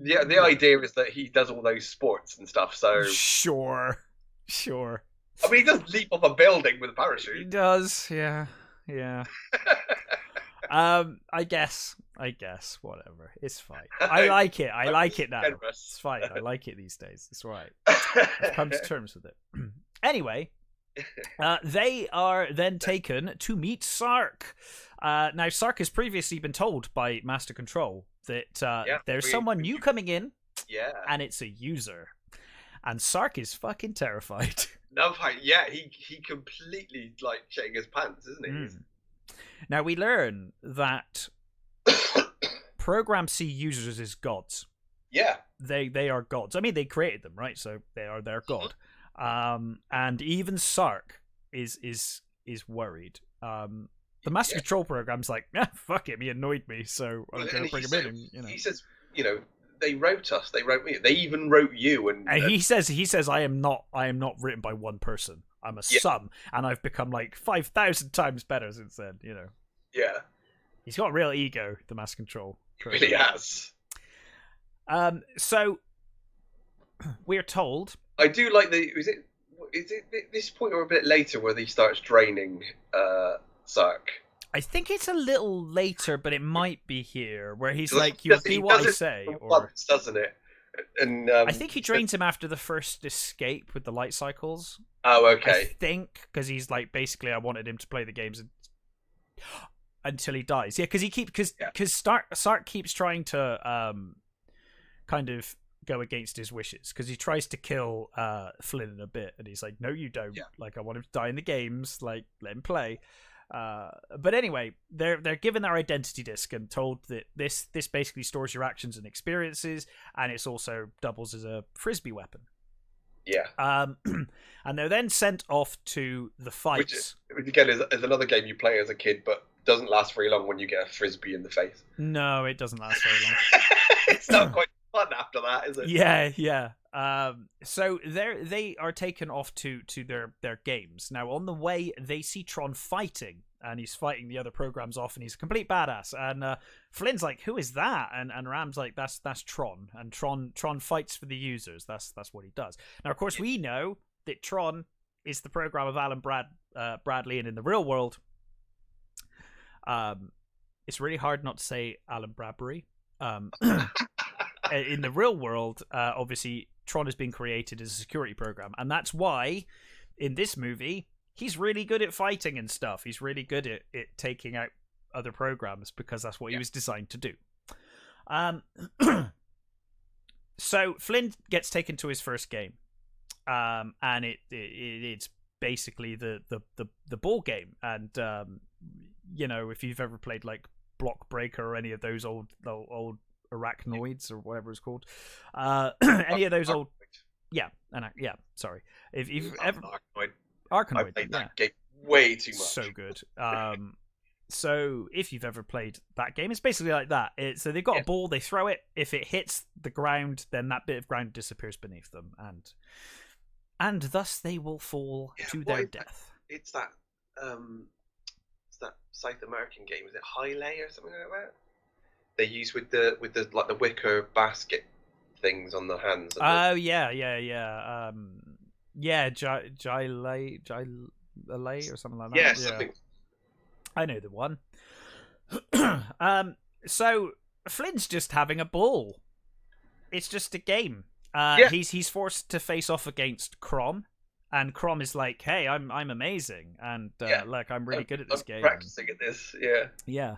yeah, the idea is that he does all those sports and stuff. So sure. I mean, he does leap off a building with a parachute. He does. Yeah. I guess whatever. It's fine. I like it. I like it now. Generous. It's fine. I like it these days. It's right. I've come to terms with it. Anyway, they are then taken to meet Sark. Now, Sark has previously been told by Master Control that there's someone new coming in. Yeah. And it's a user. And Sark is fucking terrified. No, yeah, he completely like shitting his pants, isn't he? Now we learn that programs see users as gods. Yeah, they are gods. I mean, they created them, right? So they are their god. And even Sark is worried. The Master Control program's like, fuck him. He annoyed me, so I'm going to bring him in. And, he says, they wrote us. They wrote me. They even wrote you. And he says, I am not written by one person. I'm a sum, and I've become like 5,000 times better since then. Yeah. He's got a real ego, the Mass Control. He really has. So we're told. I do like is it this point or a bit later where he starts draining Sark? I think it's a little later, but it might be here where he's like, "You'll do what I say," or once, doesn't it? And I think he drains him after the first escape with the light cycles. Oh, okay. I think because he's like, basically, I wanted him to play the games until he dies. Yeah, because Sark keeps trying to kind of go against his wishes, because he tries to kill Flynn in a bit, and he's like, "No, you don't. Like, I want him to die in the games. Like, let him play." But anyway, they're given their identity disc and told that this basically stores your actions and experiences, and it's also doubles as a frisbee weapon. Yeah. And they're then sent off to the fights. Which again is another game you play as a kid, but doesn't last very long when you get a frisbee in the face. No, it doesn't last very long. It's not quite fun after that, is it? Yeah. So they are taken off to their games. Now on the way, they see Tron fighting, and he's fighting the other programs off, and he's a complete badass. And Flynn's like, "Who is that?" And Ram's like, "That's Tron." And Tron fights for the users. That's what he does. Now, of course, we know that Tron is the program of Alan Bradley, and in the real world, it's really hard not to say Alan Bradbury. In the real world, obviously, Tron has been created as a security program, and that's why in this movie he's really good at fighting and stuff. He's really good at taking out other programs because that's what he was designed to do. So Flynn gets taken to his first game, and it's basically the ball game. And if you've ever played like Block Breaker or any of those old Arachnoids or whatever it's called, any of those old sorry, if you've ever Arkanoid, I played that game way too much. So good. So if you've ever played that game, it's basically like that. So they've got a ball, they throw it. If it hits the ground, then that bit of ground disappears beneath them, and thus they will fall to their death. It's that South American game. Is it Highlay or something like that? They use with the like the wicker basket things on the hands. Oh yeah. Gilay or something like that. Yeah, something. I know the one. So Flynn's just having a ball. It's just a game. He's forced to face off against Crom, and Crom is like, "Hey, I'm amazing, and like I'm really good at this game. Practicing at this, yeah."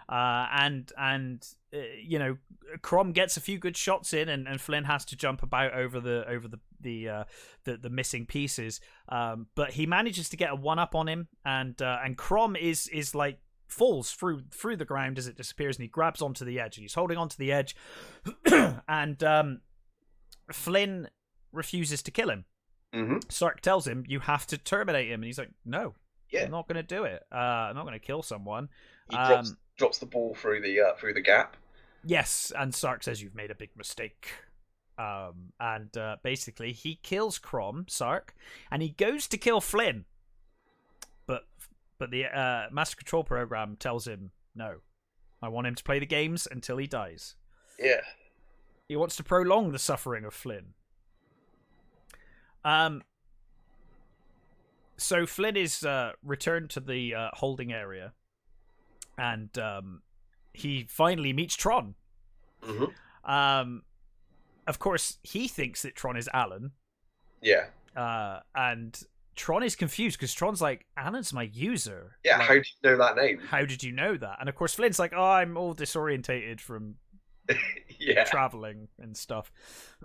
And Crom gets a few good shots in, and Flynn has to jump about over the missing pieces. But he manages to get a one up on him, and Crom is like falls through the ground as it disappears, and he grabs onto the edge, and he's holding onto the edge, and Flynn refuses to kill him. Mm-hmm. Sark tells him, "You have to terminate him," and he's like, "No, yeah, I'm not going to do it. I'm not going to kill someone." He drops the ball through the gap. Yes, and Sark says, "You've made a big mistake." And basically he kills Sark, and he goes to kill Flynn. But the Master Control program tells him, "No, I want him to play the games until he dies." Yeah. He wants to prolong the suffering of Flynn. So Flynn is returned to the holding area, and he finally meets Tron. Mm-hmm. Of course, he thinks that Tron is Alan. Yeah. And Tron is confused because Tron's like, "Alan's my user." Yeah, like, how did you know that name? How did you know that? And of course, Flynn's like, "Oh, I'm all disorientated from traveling and stuff."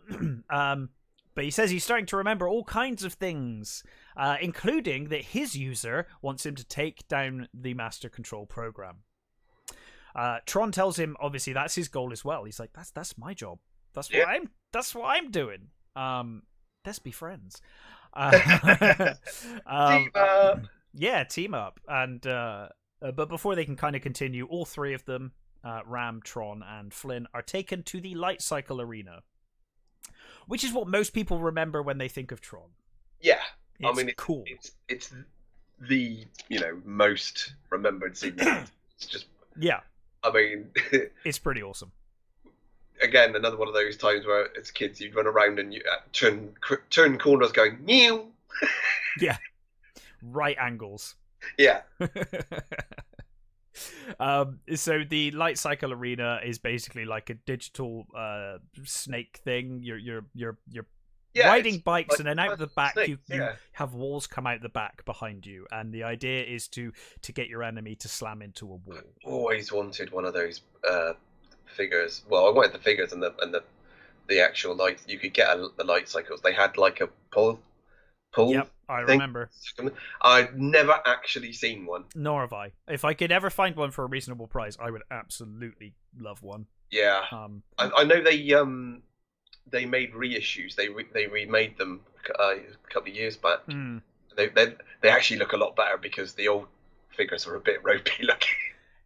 But he says he's starting to remember all kinds of things, including that his user wants him to take down the Master Control program. Tron tells him, obviously, that's his goal as well. He's like, "That's my job. That's what I'm doing. Let's be friends." Team up. Yeah, team up. And but before they can kind of continue, all three of them, Ram, Tron, and Flynn, are taken to the light cycle arena, which is what most people remember when they think of Tron. Yeah, it's cool. It's the most remembered scene. It's just it's pretty awesome. Again, another one of those times where as kids you'd run around and you turn corners going new. Yeah, right angles. Yeah. So the light cycle arena is basically like a digital snake thing. You're riding bikes, like, and then out the back you have walls come out the back behind you, and the idea is to get your enemy to slam into a wall. I've always wanted one of those figures. Well, I wanted the figures and the actual lights. You could get the light cycles. They had like a pull. Yep, I remember. I've never actually seen one. Nor have I. If I could ever find one for a reasonable price, I would absolutely love one. Yeah. I know they made reissues. They remade them a couple of years back. They actually look a lot better because the old figures are a bit ropey looking.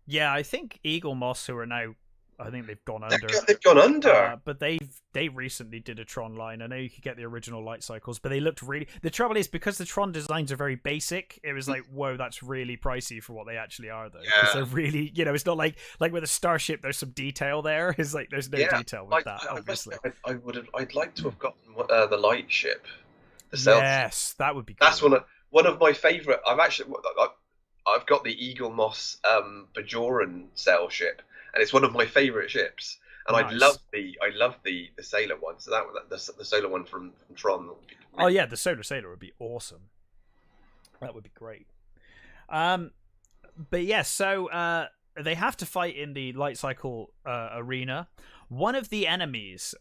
Yeah, I think Eagle Moss, who are now, I think they've gone under. They've gone under. But they recently did a Tron line. I know you could get the original light cycles, but they looked really. The trouble is because the Tron designs are very basic. It was like, whoa, that's really pricey for what they actually are, though. Because they're really, it's not like with a starship. There's some detail there. It's like there's no detail with that. Obviously, I'd like to have gotten the light ship. The sail. Yes, that would be cool. That's one of my favorite. I've got the Eagle Moss Bajoran sail ship, and it's one of my favorite ships. And nice. I love the sailor one. So the solar one from Tron. Oh yeah, the solar sailor would be awesome. That would be great. But yeah, so they have to fight in the light cycle arena. One of the enemies,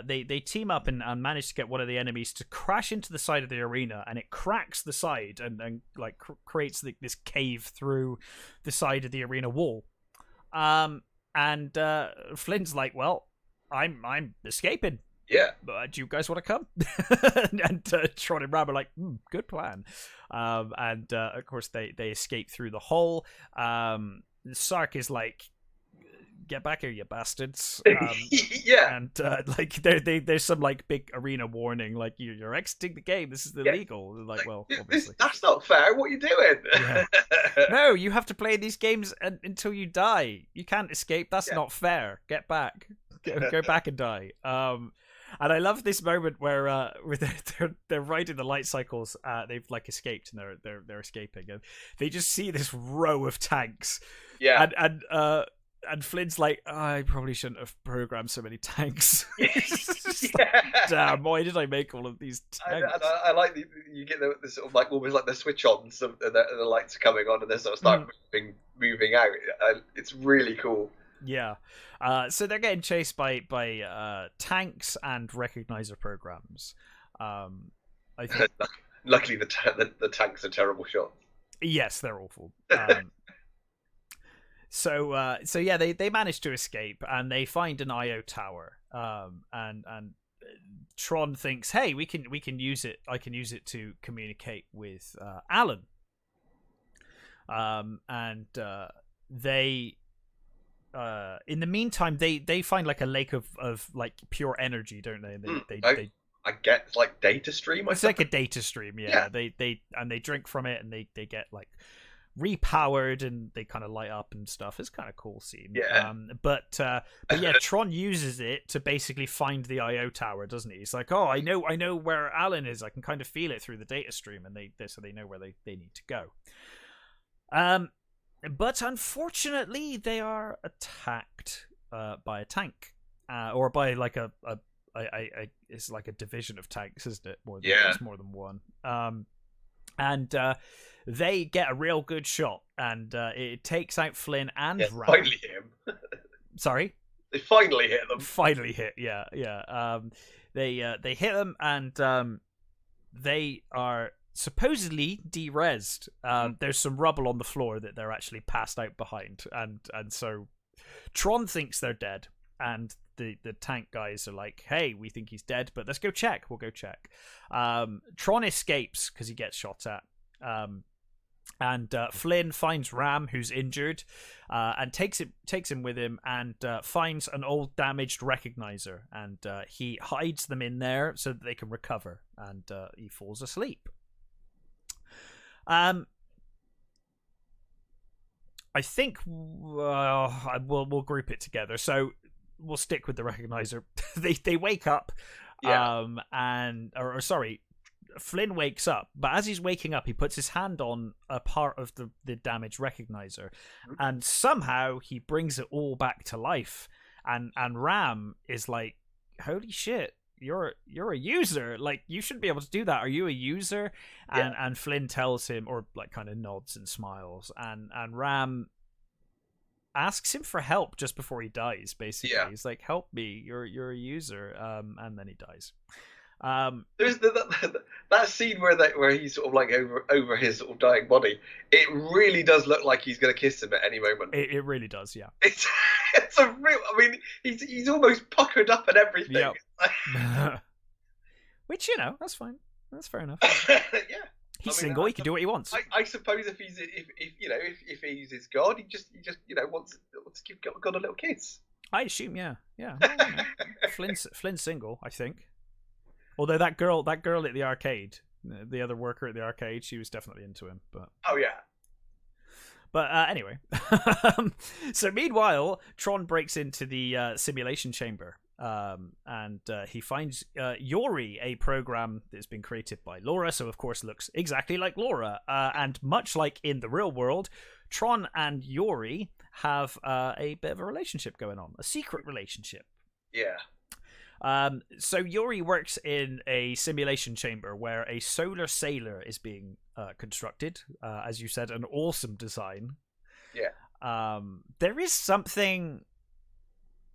they team up and manage to get one of the enemies to crash into the side of the arena, and it cracks the side and like creates this cave through the side of the arena wall. And Flynn's like, well, I'm escaping. Yeah. Do you guys want to come? and Tron and Ram are like, good plan. And of course they escape through the hole. Sark is like, get back here, you bastards. Yeah. And like there's some like big arena warning, like you're exiting the game. This is illegal. Yeah. Like, well, obviously that's not fair. What are you doing? Yeah. No, you have to play these games until you die. You can't escape. That's not fair. Get back. Go back and die. And I love this moment where they're riding the light cycles. They've like escaped and they're escaping, and they just see this row of tanks. Yeah. And Flynn's like, I probably shouldn't have programmed so many tanks. Yeah. Damn, why did I make all of these tanks? I like you get the sort of like almost like the switch on, so the lights are coming on and they sort of start moving out. It's really cool. Yeah. So they're getting chased by tanks and recognizer programs. I think. Luckily, the tanks are terrible shots. Yes, they're awful. So yeah, they manage to escape and they find an IO tower. And Tron thinks, hey, we can use it. I can use it to communicate with Alan. And they. In the meantime, they find like a lake of like pure energy, don't they? And I get like data stream. It's like a data stream, yeah. They drink from it and they get like repowered and they kind of light up and stuff. It's kind of cool scene. Yeah. But yeah, Tron uses it to basically find the IO tower, doesn't he? He's like, oh, I know where Alan is. I can kind of feel it through the data stream, and so they know where they need to go. But unfortunately, they are attacked by a tank, or by like it's like a division of tanks, isn't it? It's more than one. And they get a real good shot, and it takes out Flynn and Ram. Finally hit him. Sorry. They finally hit them. Finally hit, yeah. They hit them, and they are supposedly de-resed. There's some rubble on the floor that they're actually passed out behind, and so Tron thinks they're dead, and the tank guys are like, hey, we think he's dead, but let's go check. We'll go check. Tron escapes because he gets shot at, and Flynn finds Ram, who's injured, and takes him with him, and finds an old damaged recognizer, and he hides them in there so that they can recover, and he falls asleep. I think we'll group it together. So we'll stick with the recognizer. they wake up, Flynn wakes up, but as he's waking up, he puts his hand on a part of the damaged recognizer, and somehow he brings it all back to life. And Ram is like, "Holy shit! You're a user. Like, you shouldn't be able to do that. Are you a user?" And Flynn tells him, or like kind of nods and smiles, and Ram asks him for help just before he dies. Basically, he's like, "Help me! You're a user." And then he dies. There's that scene where he's sort of like over his sort of dying body. It really does look like he's going to kiss him at any moment. It really does, yeah. It's a real. I mean, he's almost puckered up and everything. Yep. Which, that's fine. That's fair enough. Yeah. He's single. He can do what he wants. I suppose if he's if he's his god, he just wants to give God a little kiss. I assume, yeah. Well, Flynn's single, I think. Although that girl at the arcade, the other worker at the arcade, she was definitely into him. But oh yeah. But anyway, so meanwhile, Tron breaks into the simulation chamber, and he finds Yori, a program that's been created by Laura, so of course looks exactly like Laura. And much like in the real world, Tron and Yori have a bit of a relationship going on, a secret relationship. Yeah. So Yori works in a simulation chamber where a solar sailor is being constructed. As you said, an awesome design. Yeah. There is something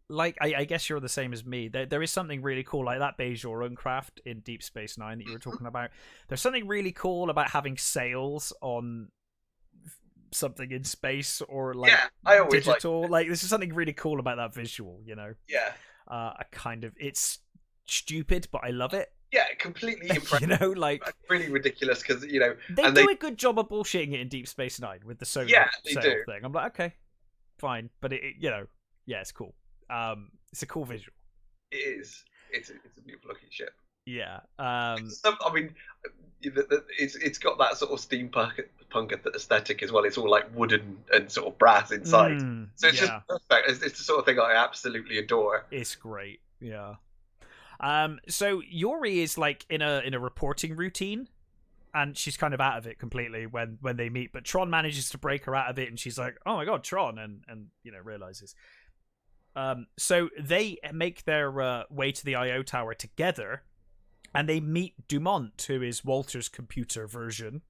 like I guess you're the same as me. There is something really cool like that Bajor craft in Deep Space Nine that you were talking about. There's something really cool about having sails on something in space or like I always digital. Like this is something really cool about that visual. You know. Yeah. It's stupid, but I love it. Yeah, completely impressive. You know, like really ridiculous because they do a good job of bullshitting it in Deep Space Nine with the solar sail thing. I'm like, okay, fine, but it it's cool. It's a cool visual. It is. It's a beautiful looking ship. Yeah. I mean, it's got that sort of steampunk aesthetic as well. It's all like wooden and sort of brass inside. So it's just perfect. It's the sort of thing I absolutely adore. It's great. Yeah. So Yori is like in a reporting routine, and she's kind of out of it completely when they meet. But Tron manages to break her out of it, and she's like, "Oh my god, Tron!" and realizes. So they make their way to the IO tower together. And they meet Dumont, who is Walter's computer version,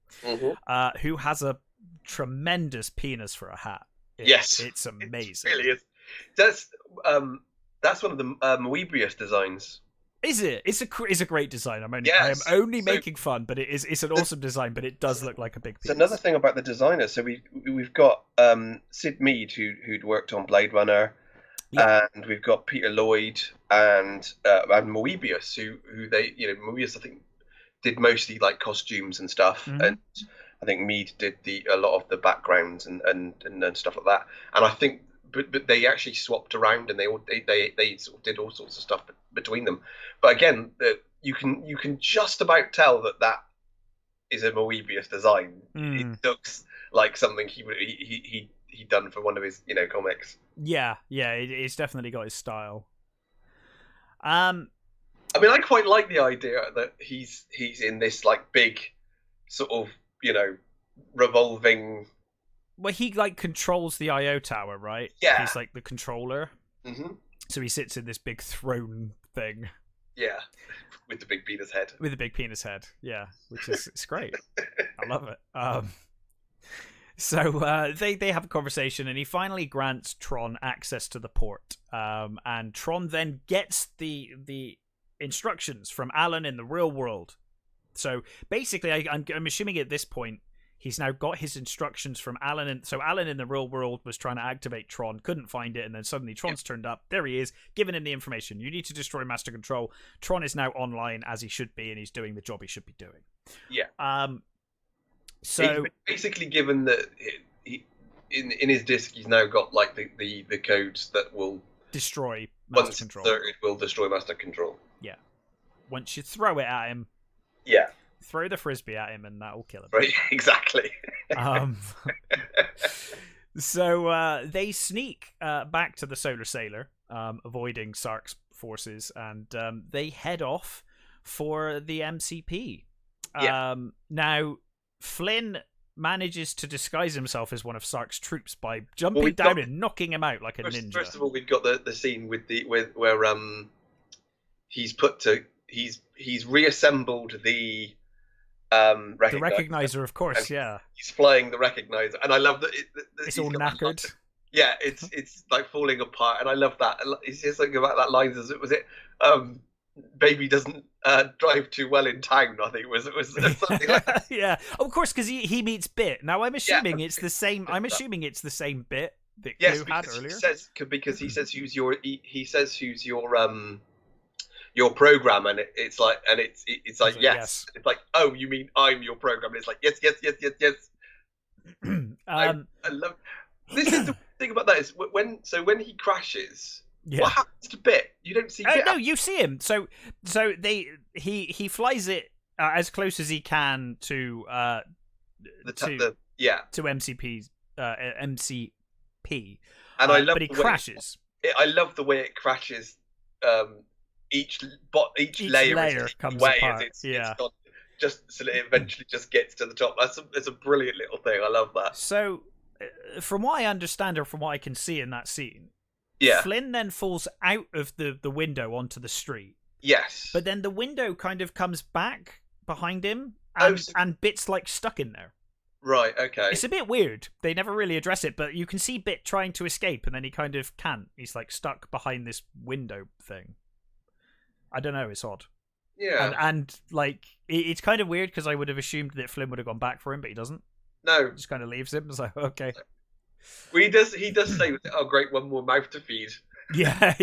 who has a tremendous penis for a hat. It's amazing. It really is. That's one of the Moebius designs. Is it? It's a great design. I am only making fun, but it's an awesome design. But it does look like a big penis. Another thing about the designer. So we've got Sid Mead, who'd worked on Blade Runner. Yeah. And we've got Peter Lloyd and Moebius, who they Moebius I think did mostly like costumes and stuff, and I think Mead did a lot of the backgrounds and stuff like that. And I think, but they actually swapped around and they sort of did all sorts of stuff between them. But again, you can just about tell that is a Moebius design. It looks like something he'd done for one of his comics. Yeah, it's definitely got his style. I mean, I quite like the idea that he's in this like big sort of revolving. Well, he like controls the IO tower, right? Yeah, he's like the controller. So he sits in this big throne thing. Yeah, with the big penis head. With the big penis head, yeah, which is it's great. I love it. So they have a conversation, and he finally grants Tron access to the port. And Tron then gets the instructions from Alan in the real world. So basically, I'm assuming at this point he's now got his instructions from Alan. And so Alan in the real world was trying to activate Tron, couldn't find it, and then suddenly Tron's turned up. There he is, giving him the information. You need to destroy Master Control. Tron is now online as he should be, and he's doing the job he should be doing. Yeah. So he's basically given that in his disk, he's now got like the codes that will destroy Master Control. It will destroy Master Control. Yeah. Once you throw it at him. Yeah. Throw the frisbee at him, and that will kill him. Right. Exactly. So they sneak back to the Solar Sailor, avoiding Sark's forces, and they head off for the MCP. Yeah. Now, Flynn manages to disguise himself as one of Sark's troops by jumping down and knocking him out like a ninja. First of all, we've got the scene where he's reassembled the recognizer, of course. Yeah, he's flying the recognizer, and I love that it's all knackered. Yeah, it's like falling apart, and I love that. It's just something about that line. Was it baby doesn't drive too well in town? I think it was something like that. Yeah, of course, because he meets Bit. Now I'm assuming it's the same. I'm assuming it's the same Bit that Clue had earlier. Because he says who's your your program, and it's like, and it's like, like, yes. yes. It's like, oh, you mean I'm your program? And it's like, yes, yes, yes, yes, yes. I love. This is the thing about that is when he crashes. Yeah. What happens to Bit? You don't see Bit. No, you see him. So he flies it as close as he can to MCP. And I love, but he crashes. I love the way it crashes. Each layer comes apart. It's got, just so that it eventually just gets to the top. It's a brilliant little thing. I love that. So, from what I understand, or from what I can see in that scene, Flynn then falls out of the window onto the street. Yes. But then the window kind of comes back behind him, and Bit's like stuck in there. Right, okay. It's a bit weird. They never really address it, but you can see Bit trying to escape, and then he kind of can't. He's like stuck behind this window thing. I don't know, it's odd. Yeah. And like, it's kind of weird, because I would have assumed that Flynn would have gone back for him, but he doesn't. No. He just kind of leaves him. It's like, okay. Well, he does say, oh great, one more mouth to feed. Yeah.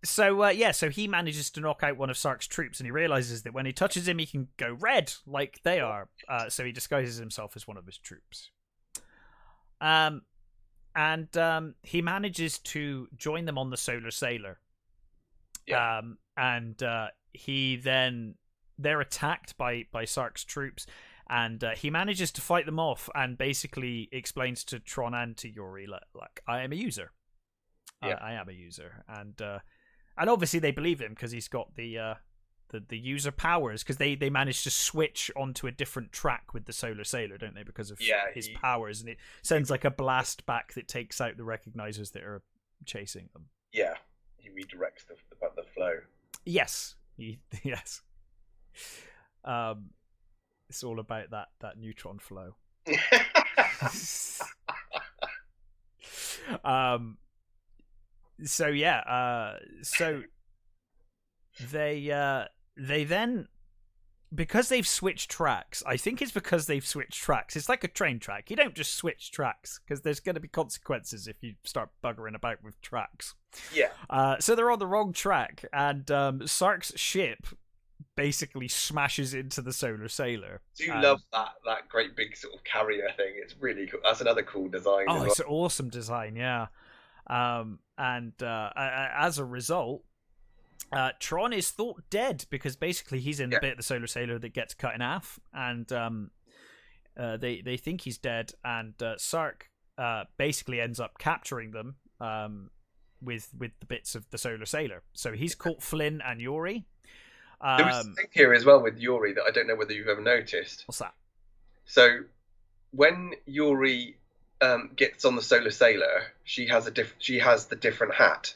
So he manages to knock out one of Sark's troops, and he realizes that when he touches him, he can go red like they are. So he disguises himself as one of his troops. And he manages to join them on the Solar Sailor. Yeah. They're attacked by Sark's troops, and he manages to fight them off, and basically explains to Tron and to Yuri, like, I am a user. Yeah. I am a user, and obviously they believe him, because he's got the user powers, because they managed to switch onto a different track with the Solar Sailor, don't they, because of his powers, and it sends like a blast back that takes out the recognizers that are chasing them. Yeah, he redirects the flow. Yes. Yes. It's all about that neutron flow. So they then, because they've switched tracks, I think it's because they've switched tracks. It's like a train track. You don't just switch tracks, because there's going to be consequences if you start buggering about with tracks. Yeah. So they're on the wrong track, and Sark's ship basically smashes into the Solar Sailor. I do love that great big sort of carrier thing. It's really cool. That's another cool design. Oh, it's an awesome design, yeah. As a result, Tron is thought dead, because basically he's in the bit of the Solar Sailor that gets cut in half, and they think he's dead, and Sark basically ends up capturing them with the bits of the Solar Sailor. So he's caught Flynn and Yuri. There was a thing here as well with Yuri that I don't know whether you've ever noticed. What's that? So when Yuri gets on the Solar Sailor, she has the different hat.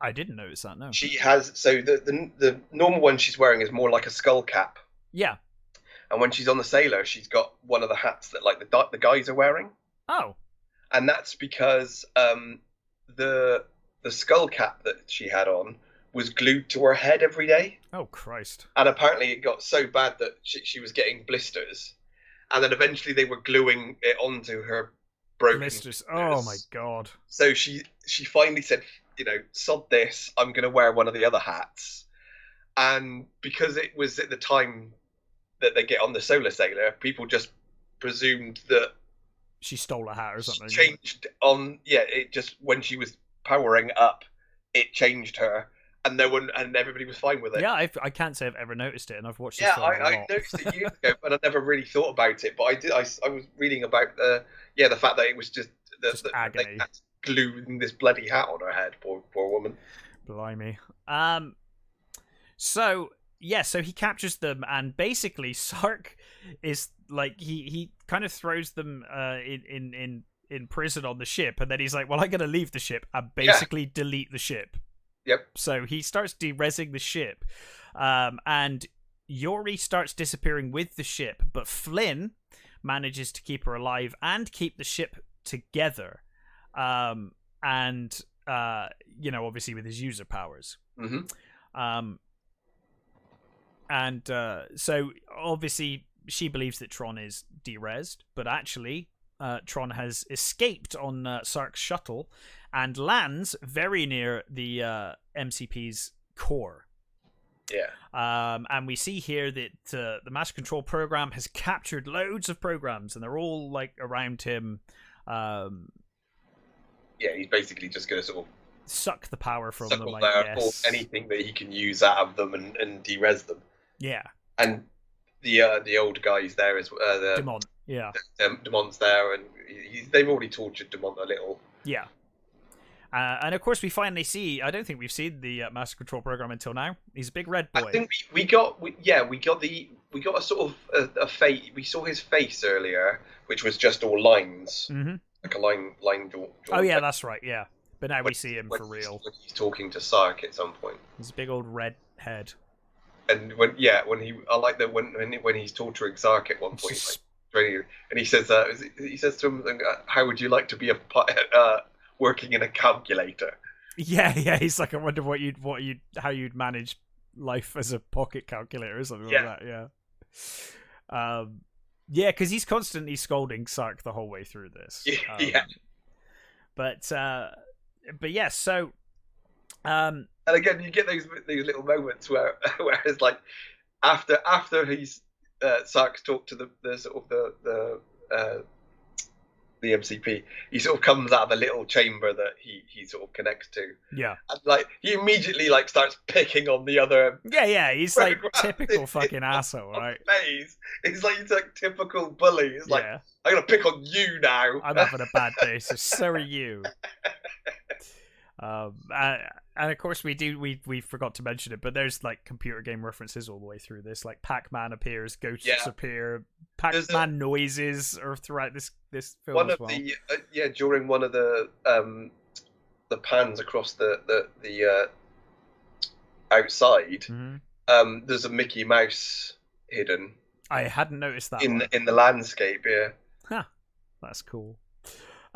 I didn't notice that. No. She has, so the normal one she's wearing is more like a skull cap. Yeah. And when she's on the Sailor, she's got one of the hats that like the guys are wearing. Oh. And that's because the skull cap that she had on was glued to her head every day. Oh, Christ. And apparently it got so bad that she was getting blisters. And then eventually they were gluing it onto her broken blisters. Oh, my God. So she finally said, sod this, I'm going to wear one of the other hats. And because it was at the time that they get on the Solar Sailor, people just presumed that she stole a hat or something. Changed on, it just, when she was powering up, it changed her. And everybody was fine with it. Yeah, I can't say I've ever noticed it, and I've watched this film a lot. I noticed it years ago, but I never really thought about it. But I did. I was reading about the fact that it was just agony, gluing this bloody hat on her head. Poor woman. Blimey. So he captures them, and basically Sark is like he kind of throws them in prison on the ship, and then he's like, well, I'm gonna leave the ship and basically delete the ship. Yep. So he starts de-rezzing the ship, and Yuri starts disappearing with the ship, but Flynn manages to keep her alive and keep the ship together, obviously with his user powers. Mm-hmm. So obviously she believes that Tron is de-rezzed, but actually Tron has escaped on Sark's shuttle and lands very near the MCP's core. Yeah. And we see here that the Master Control program has captured loads of programs, and they're all like around him. Yeah, he's basically just going to sort of suck the power from suck them, all I their, guess. or anything that he can use out of them and de-res them. Yeah. And the old guy's there as Demont. Yeah. Demont's there, and they've already tortured Demont a little. Yeah. And of course, we finally see. I don't think we've seen the Master Control program until now. He's a big red boy. I think we got a sort of a face. We saw his face earlier, which was just all lines, like a line drawn. Oh yeah, that's right. Yeah, but now we see him for real. He's talking to Sark at some point. He's a big old red head. And when he's torturing Sark at one point, and he says to him, "How would you like to be working in a calculator?" Yeah. He's like, I wonder how you'd manage life as a pocket calculator or something like that. Yeah. Yeah, because he's constantly scolding Sark the whole way through this. Yeah. But yeah, so. And again, you get these little moments where it's like after he's Sark's talked to the sort of the MCP, he sort of comes out of the little chamber that he sort of connects to. Yeah. And like he immediately like starts picking on the other. Yeah, he's like typical fucking asshole, right? He's like typical bully. He's like, I'm gonna pick on you now. I'm having a bad day, so are you. And of course we forgot to mention it, but there's like computer game references all the way through this. Like Pac-Man appears, ghosts appear, Pac-Man noises are throughout this film one as of well. The during one of the pans across the outside, there's a Mickey Mouse hidden. I hadn't noticed that in the landscape. Yeah, huh, that's cool.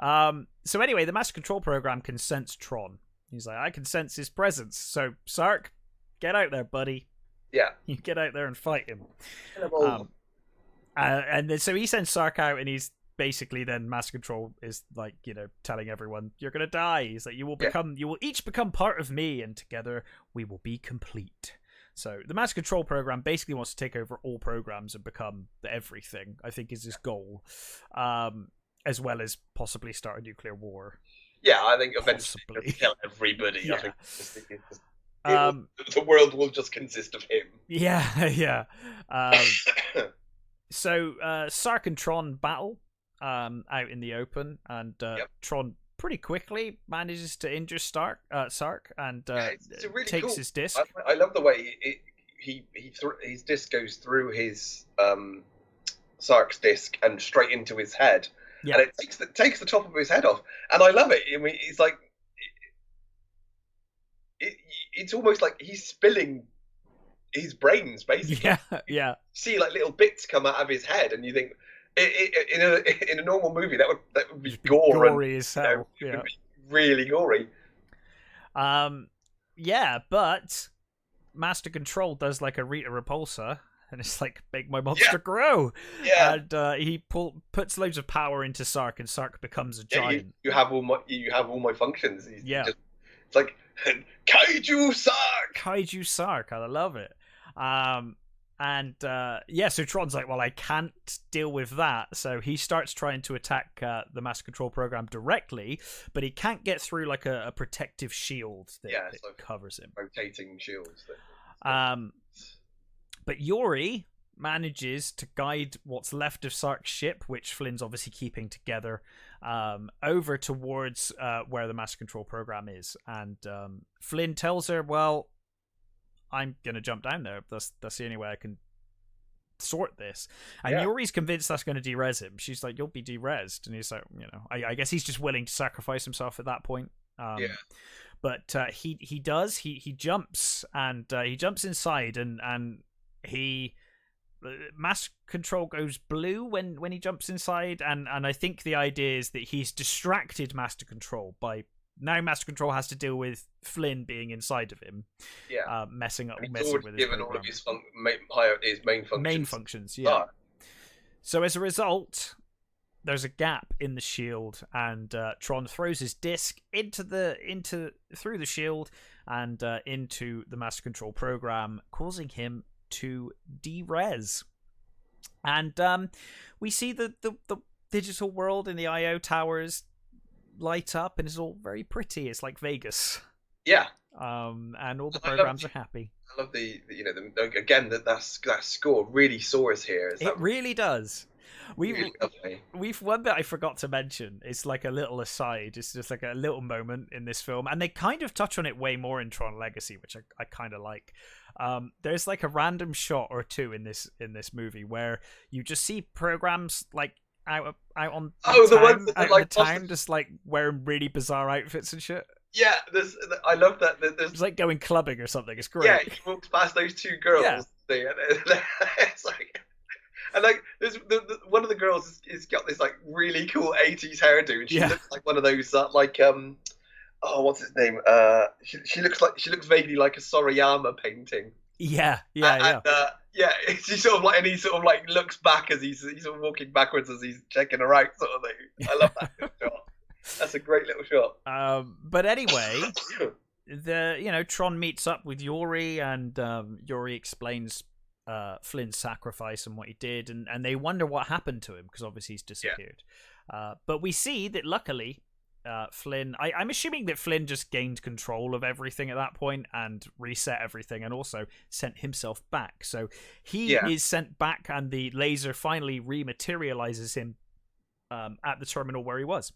So anyway, the Master Control program can sense Tron. He's like, I can sense his presence. So Sark, get out there, buddy. Yeah, you get out there and fight him. And then, so he sends Sark out, and he's basically then Master Control is like, telling everyone, you're gonna die. He's like, you will each become part of me, and together we will be complete. So the Master Control program basically wants to take over all programs and become everything, I think, is his goal. As well as possibly start a nuclear war. Yeah, I think eventually kill everybody. Yeah. I think the world will just consist of him. Yeah. So Sark and Tron battle out in the open, and Tron pretty quickly manages to injure Sark and really takes his disc. I love the way his disc goes through his Sark's disc and straight into his head. Yeah. And it takes the top of his head off, and I love it. I mean, it's like it's almost like he's spilling his brains, basically. Yeah. See, like little bits come out of his head, and you think in a normal movie that would be gory as hell. It would be really gory. Yeah, but Master Control does like a Rita Repulsa. And it's like, make my monster grow. Yeah. And he puts loads of power into Sark, and Sark becomes a giant. You have all my functions. It's like Kaiju Sark. Kaiju Sark. I love it. So Tron's like, well, I can't deal with that. So he starts trying to attack the Master Control program directly, but he can't get through like a protective shield that covers him. Rotating shields. But Yori manages to guide what's left of Sark's ship, which Flynn's obviously keeping together, over towards where the Master Control program is. And Flynn tells her, well, I'm going to jump down there. That's the only way I can sort this. And Yori's convinced that's going to de-res him. She's like, you'll be de-resed. And he's like, I guess he's just willing to sacrifice himself at that point. But he does. He jumps, and he jumps inside, and Master Control goes blue when he jumps inside, and I think the idea is that he's distracted Master Control by now Master Control has to deal with Flynn being inside of him, messing with his given all of his main functions. So as a result, there's a gap in the shield, and Tron throws his disc through the shield and into the master control program, causing him to de-res. And we see the digital world in the IO towers light up, and it's all very pretty. It's like Vegas. Yeah. And all the programs are happy. I love again that score really soars here. It really does. Really we've one bit I forgot to mention. It's like a little aside. It's just like a little moment in this film, and they kind of touch on it way more in Tron Legacy, which I kind of like. There's like a random shot or two in this movie where you just see programs like out on the town, just like wearing really bizarre outfits and shit. Yeah, I love that. It's like going clubbing or something. It's great. Yeah, he walks past those two girls. Yeah. It's like, and like, there's one of the girls is got this like really cool 80s hairdo, and she looks like one of those what's his name? She looks vaguely like a Sorayama painting. Yeah. She sort of like, and he sort of like looks back as he's sort of walking backwards as he's checking her out, sort of thing. I love that shot. That's a great little shot. But anyway, Tron meets up with Yori, and Yori explains Flynn's sacrifice and what he did, and they wonder what happened to him because obviously he's disappeared. But we see that luckily Flynn, I'm assuming that Flynn just gained control of everything at that point and reset everything, and also sent himself back. So he is sent back, and the laser finally rematerializes him at the terminal where he was.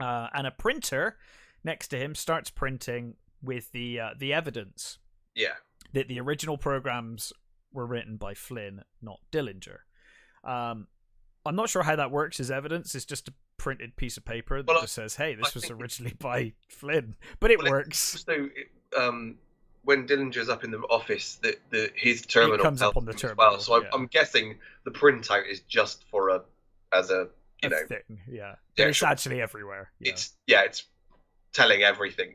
And a printer next to him starts printing with the evidence that the original programs were written by Flynn, not Dillinger. I'm not sure how that works as evidence. It's just a printed piece of paper that just says, hey, this was originally by Flynn. But it works. So, when Dillinger's up in the office, his terminal comes up on the terminal. Well. So I'm guessing the printout is just for a thing, yeah. But it's actually everywhere. Yeah. It's telling everything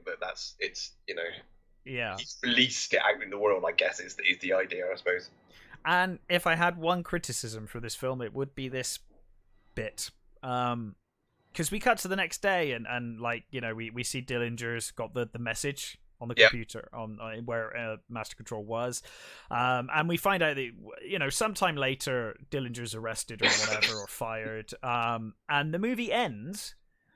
he's released it out in the world, I guess is the idea, I suppose. And if I had one criticism for this film, it would be this bit. Because we cut to the next day, and we see Dillinger's got the message on the computer on where Master Control was, and we find out that sometime later Dillinger's arrested or whatever or fired, and the movie ends.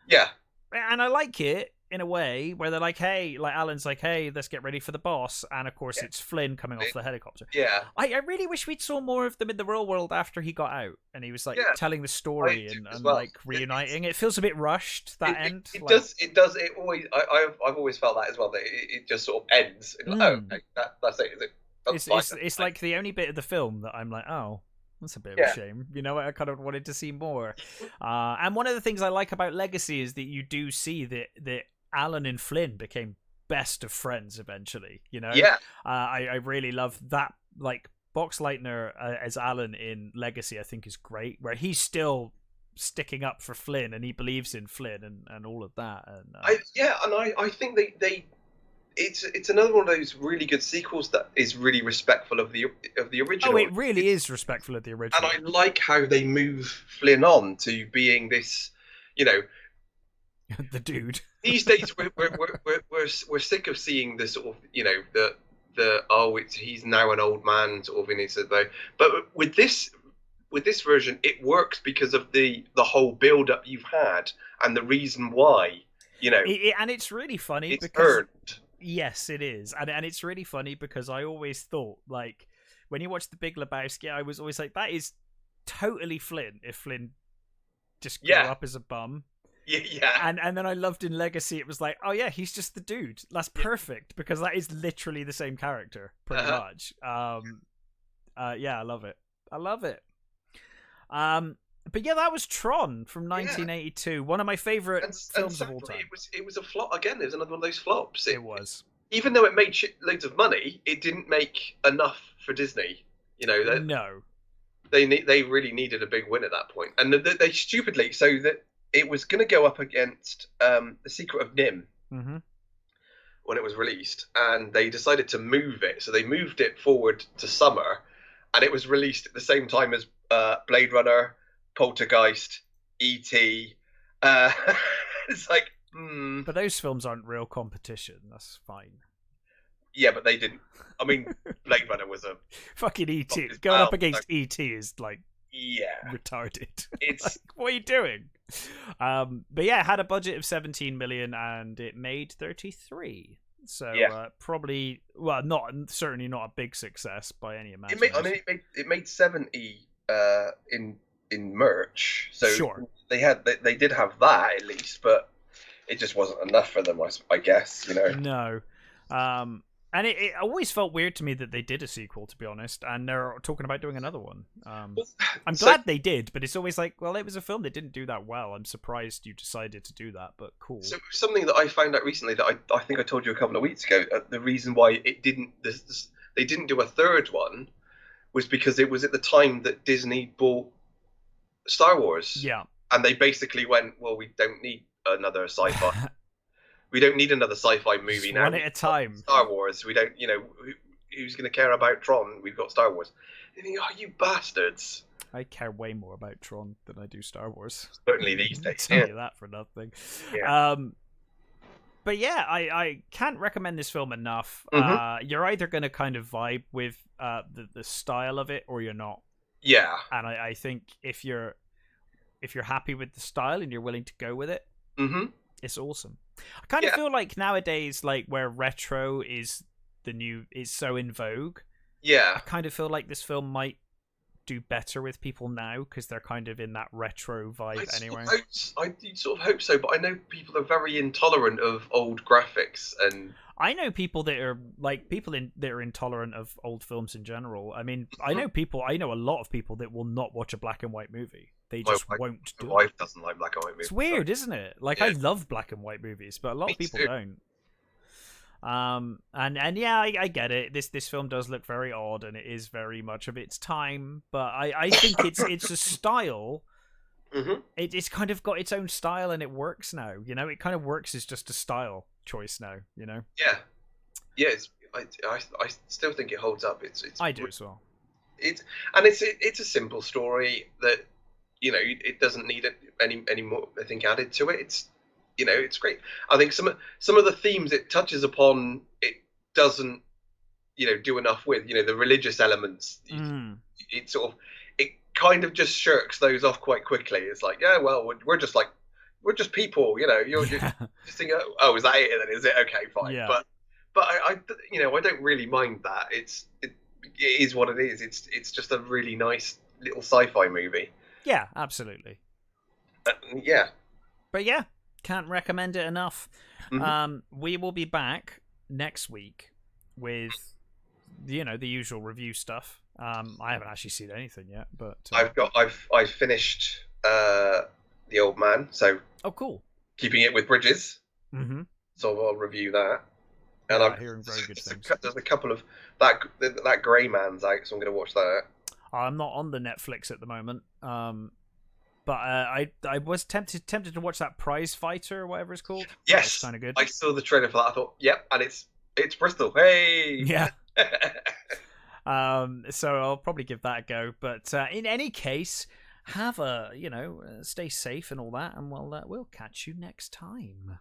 Yeah, and I like it in a way where they're like, hey, like Alan's like, hey, let's get ready for the boss, and of course it's Flynn coming off the helicopter. Yeah, I really wish we'd saw more of them in the real world after he got out and he was like telling the story and like reuniting. It feels a bit rushed, that end. It does. It always. I've always felt that as well. That it just sort of ends. Okay, that's it. Is it? It's like the only bit of the film that I'm like, oh, that's a bit of a shame. I kind of wanted to see more. And one of the things I like about Legacy is that you do see that Alan and Flynn became best of friends eventually. I really love that. Like Boxleitner as Alan in Legacy, I think is great, where he's still sticking up for Flynn and he believes in Flynn and all of that. And I think it's another one of those really good sequels that is really respectful of the original. Oh, it really is respectful of the original. And I like how they move Flynn on to being this, the dude. These days we're sick of seeing the sort of he's now an old man sort of in his, but with this version it works because of the whole build up you've had and the reason why and it's really funny it's because earned. Yes, it is, and it's really funny because I always thought, like, when you watch The Big Lebowski, I was always like, that is totally Flynn if Flynn just grew up as a bum. Yeah. And then I loved in Legacy, it was like, oh yeah, he's just the dude. That's perfect because that is literally the same character, pretty much. I love it. But yeah, that was Tron from 1982. One of my favorite films of all time. It was a flop again. It was another one of those flops. It was. Even though it made loads of money, it didn't make enough for Disney. No. They really needed a big win at that point, and they stupidly so that. It was going to go up against The Secret of Nim when it was released, and they decided to move it. So they moved it forward to summer, and it was released at the same time as Blade Runner, Poltergeist, E.T. Uh, it's like, But those films aren't real competition. That's fine. yeah, but they didn't. I mean, Blade Runner was a Fucking E.T. It's Going up well, against E.T. is like yeah. retarded. It's Like, what are you doing? But yeah, it had a budget of 17 million and it made 33. So Yeah. probably, well, certainly not a big success by any it imagination. made. I mean, it made 70 in merch. So Sure. they did have that at least, but it just wasn't enough for them. I guess, you know. No. And it always felt weird to me that they did a sequel, to be honest, and they're talking about doing another one. I'm So glad they did, but it's always like, well, it was a film that didn't do that well. I'm surprised you decided to do that, but cool. So something that I found out recently that I think I told you a couple of weeks ago, the reason why it didn't they didn't do a third one was because it was at the time that Disney bought Star Wars, Yeah. and they basically went, well, we don't need another sci-fi. We don't need another sci-fi movie Just now. one at a time. Star Wars. We don't, who's going to care about Tron? We've got Star Wars. You think, oh, you bastards! I care way more about Tron than I do Star Wars. Certainly these days. Tell you that for nothing. Yeah. But yeah, I can't recommend this film enough. Mhm. You're either going to kind of vibe with the style of it, or you're not. Yeah. And I think if you're happy with the style and you're willing to go with it, Mhm. it's awesome. I kind of feel like nowadays, like where retro is so in vogue. Yeah. I kind of feel like this film might do better with people now because they're kind of in that retro vibe anyway. I sort of hope so, but I know people are very intolerant of old graphics, and I know people that are that are intolerant of old films in general. I mean, I know a lot of people that will not watch a black and white movie. They just won't do my wife it. doesn't like black and white movies. It's weird, isn't it? Like, Yeah. I love black and white movies, but a lot Me of people too. don't. And yeah, I get it. This film does look very odd, and it is very much of its time. But I think it's a style. Mhm. It's kind of got its own style, and it works now. You know, it kind of works as just a style choice now. You know. Yeah. Yeah. I still think it holds up. It's I do as well. It's a simple story that it doesn't need any more I think added to it. It's great. I think some of the themes it touches upon it doesn't do enough with the religious elements. It sort of it kind of just shirks those off quite quickly. It's like, yeah, well, we're just people. You're just thinking, oh, is that it? Then is it okay? Fine. Yeah. But I don't really mind that. It is what it is. It's just a really nice little sci-fi movie. Yeah, absolutely. Yeah. But yeah, can't recommend it enough. Mhm. We will be back next week with the usual review stuff. I haven't actually seen anything yet, but I've finished The Old Man, so oh, cool. keeping it with Bridges. Mm-hmm. So I'll review that. And I'm hearing very good things. There's a couple of that Grey Man's out, so I'm going to watch that. I'm not on the Netflix at the moment. But I was tempted to watch that Prize Fighter or whatever it's called. Yes, kind of good. I saw the trailer for that. I thought, yep, and it's Bristol. Hey, yeah. So I'll probably give that a go. But in any case, have a stay safe and all that, and we'll catch you next time.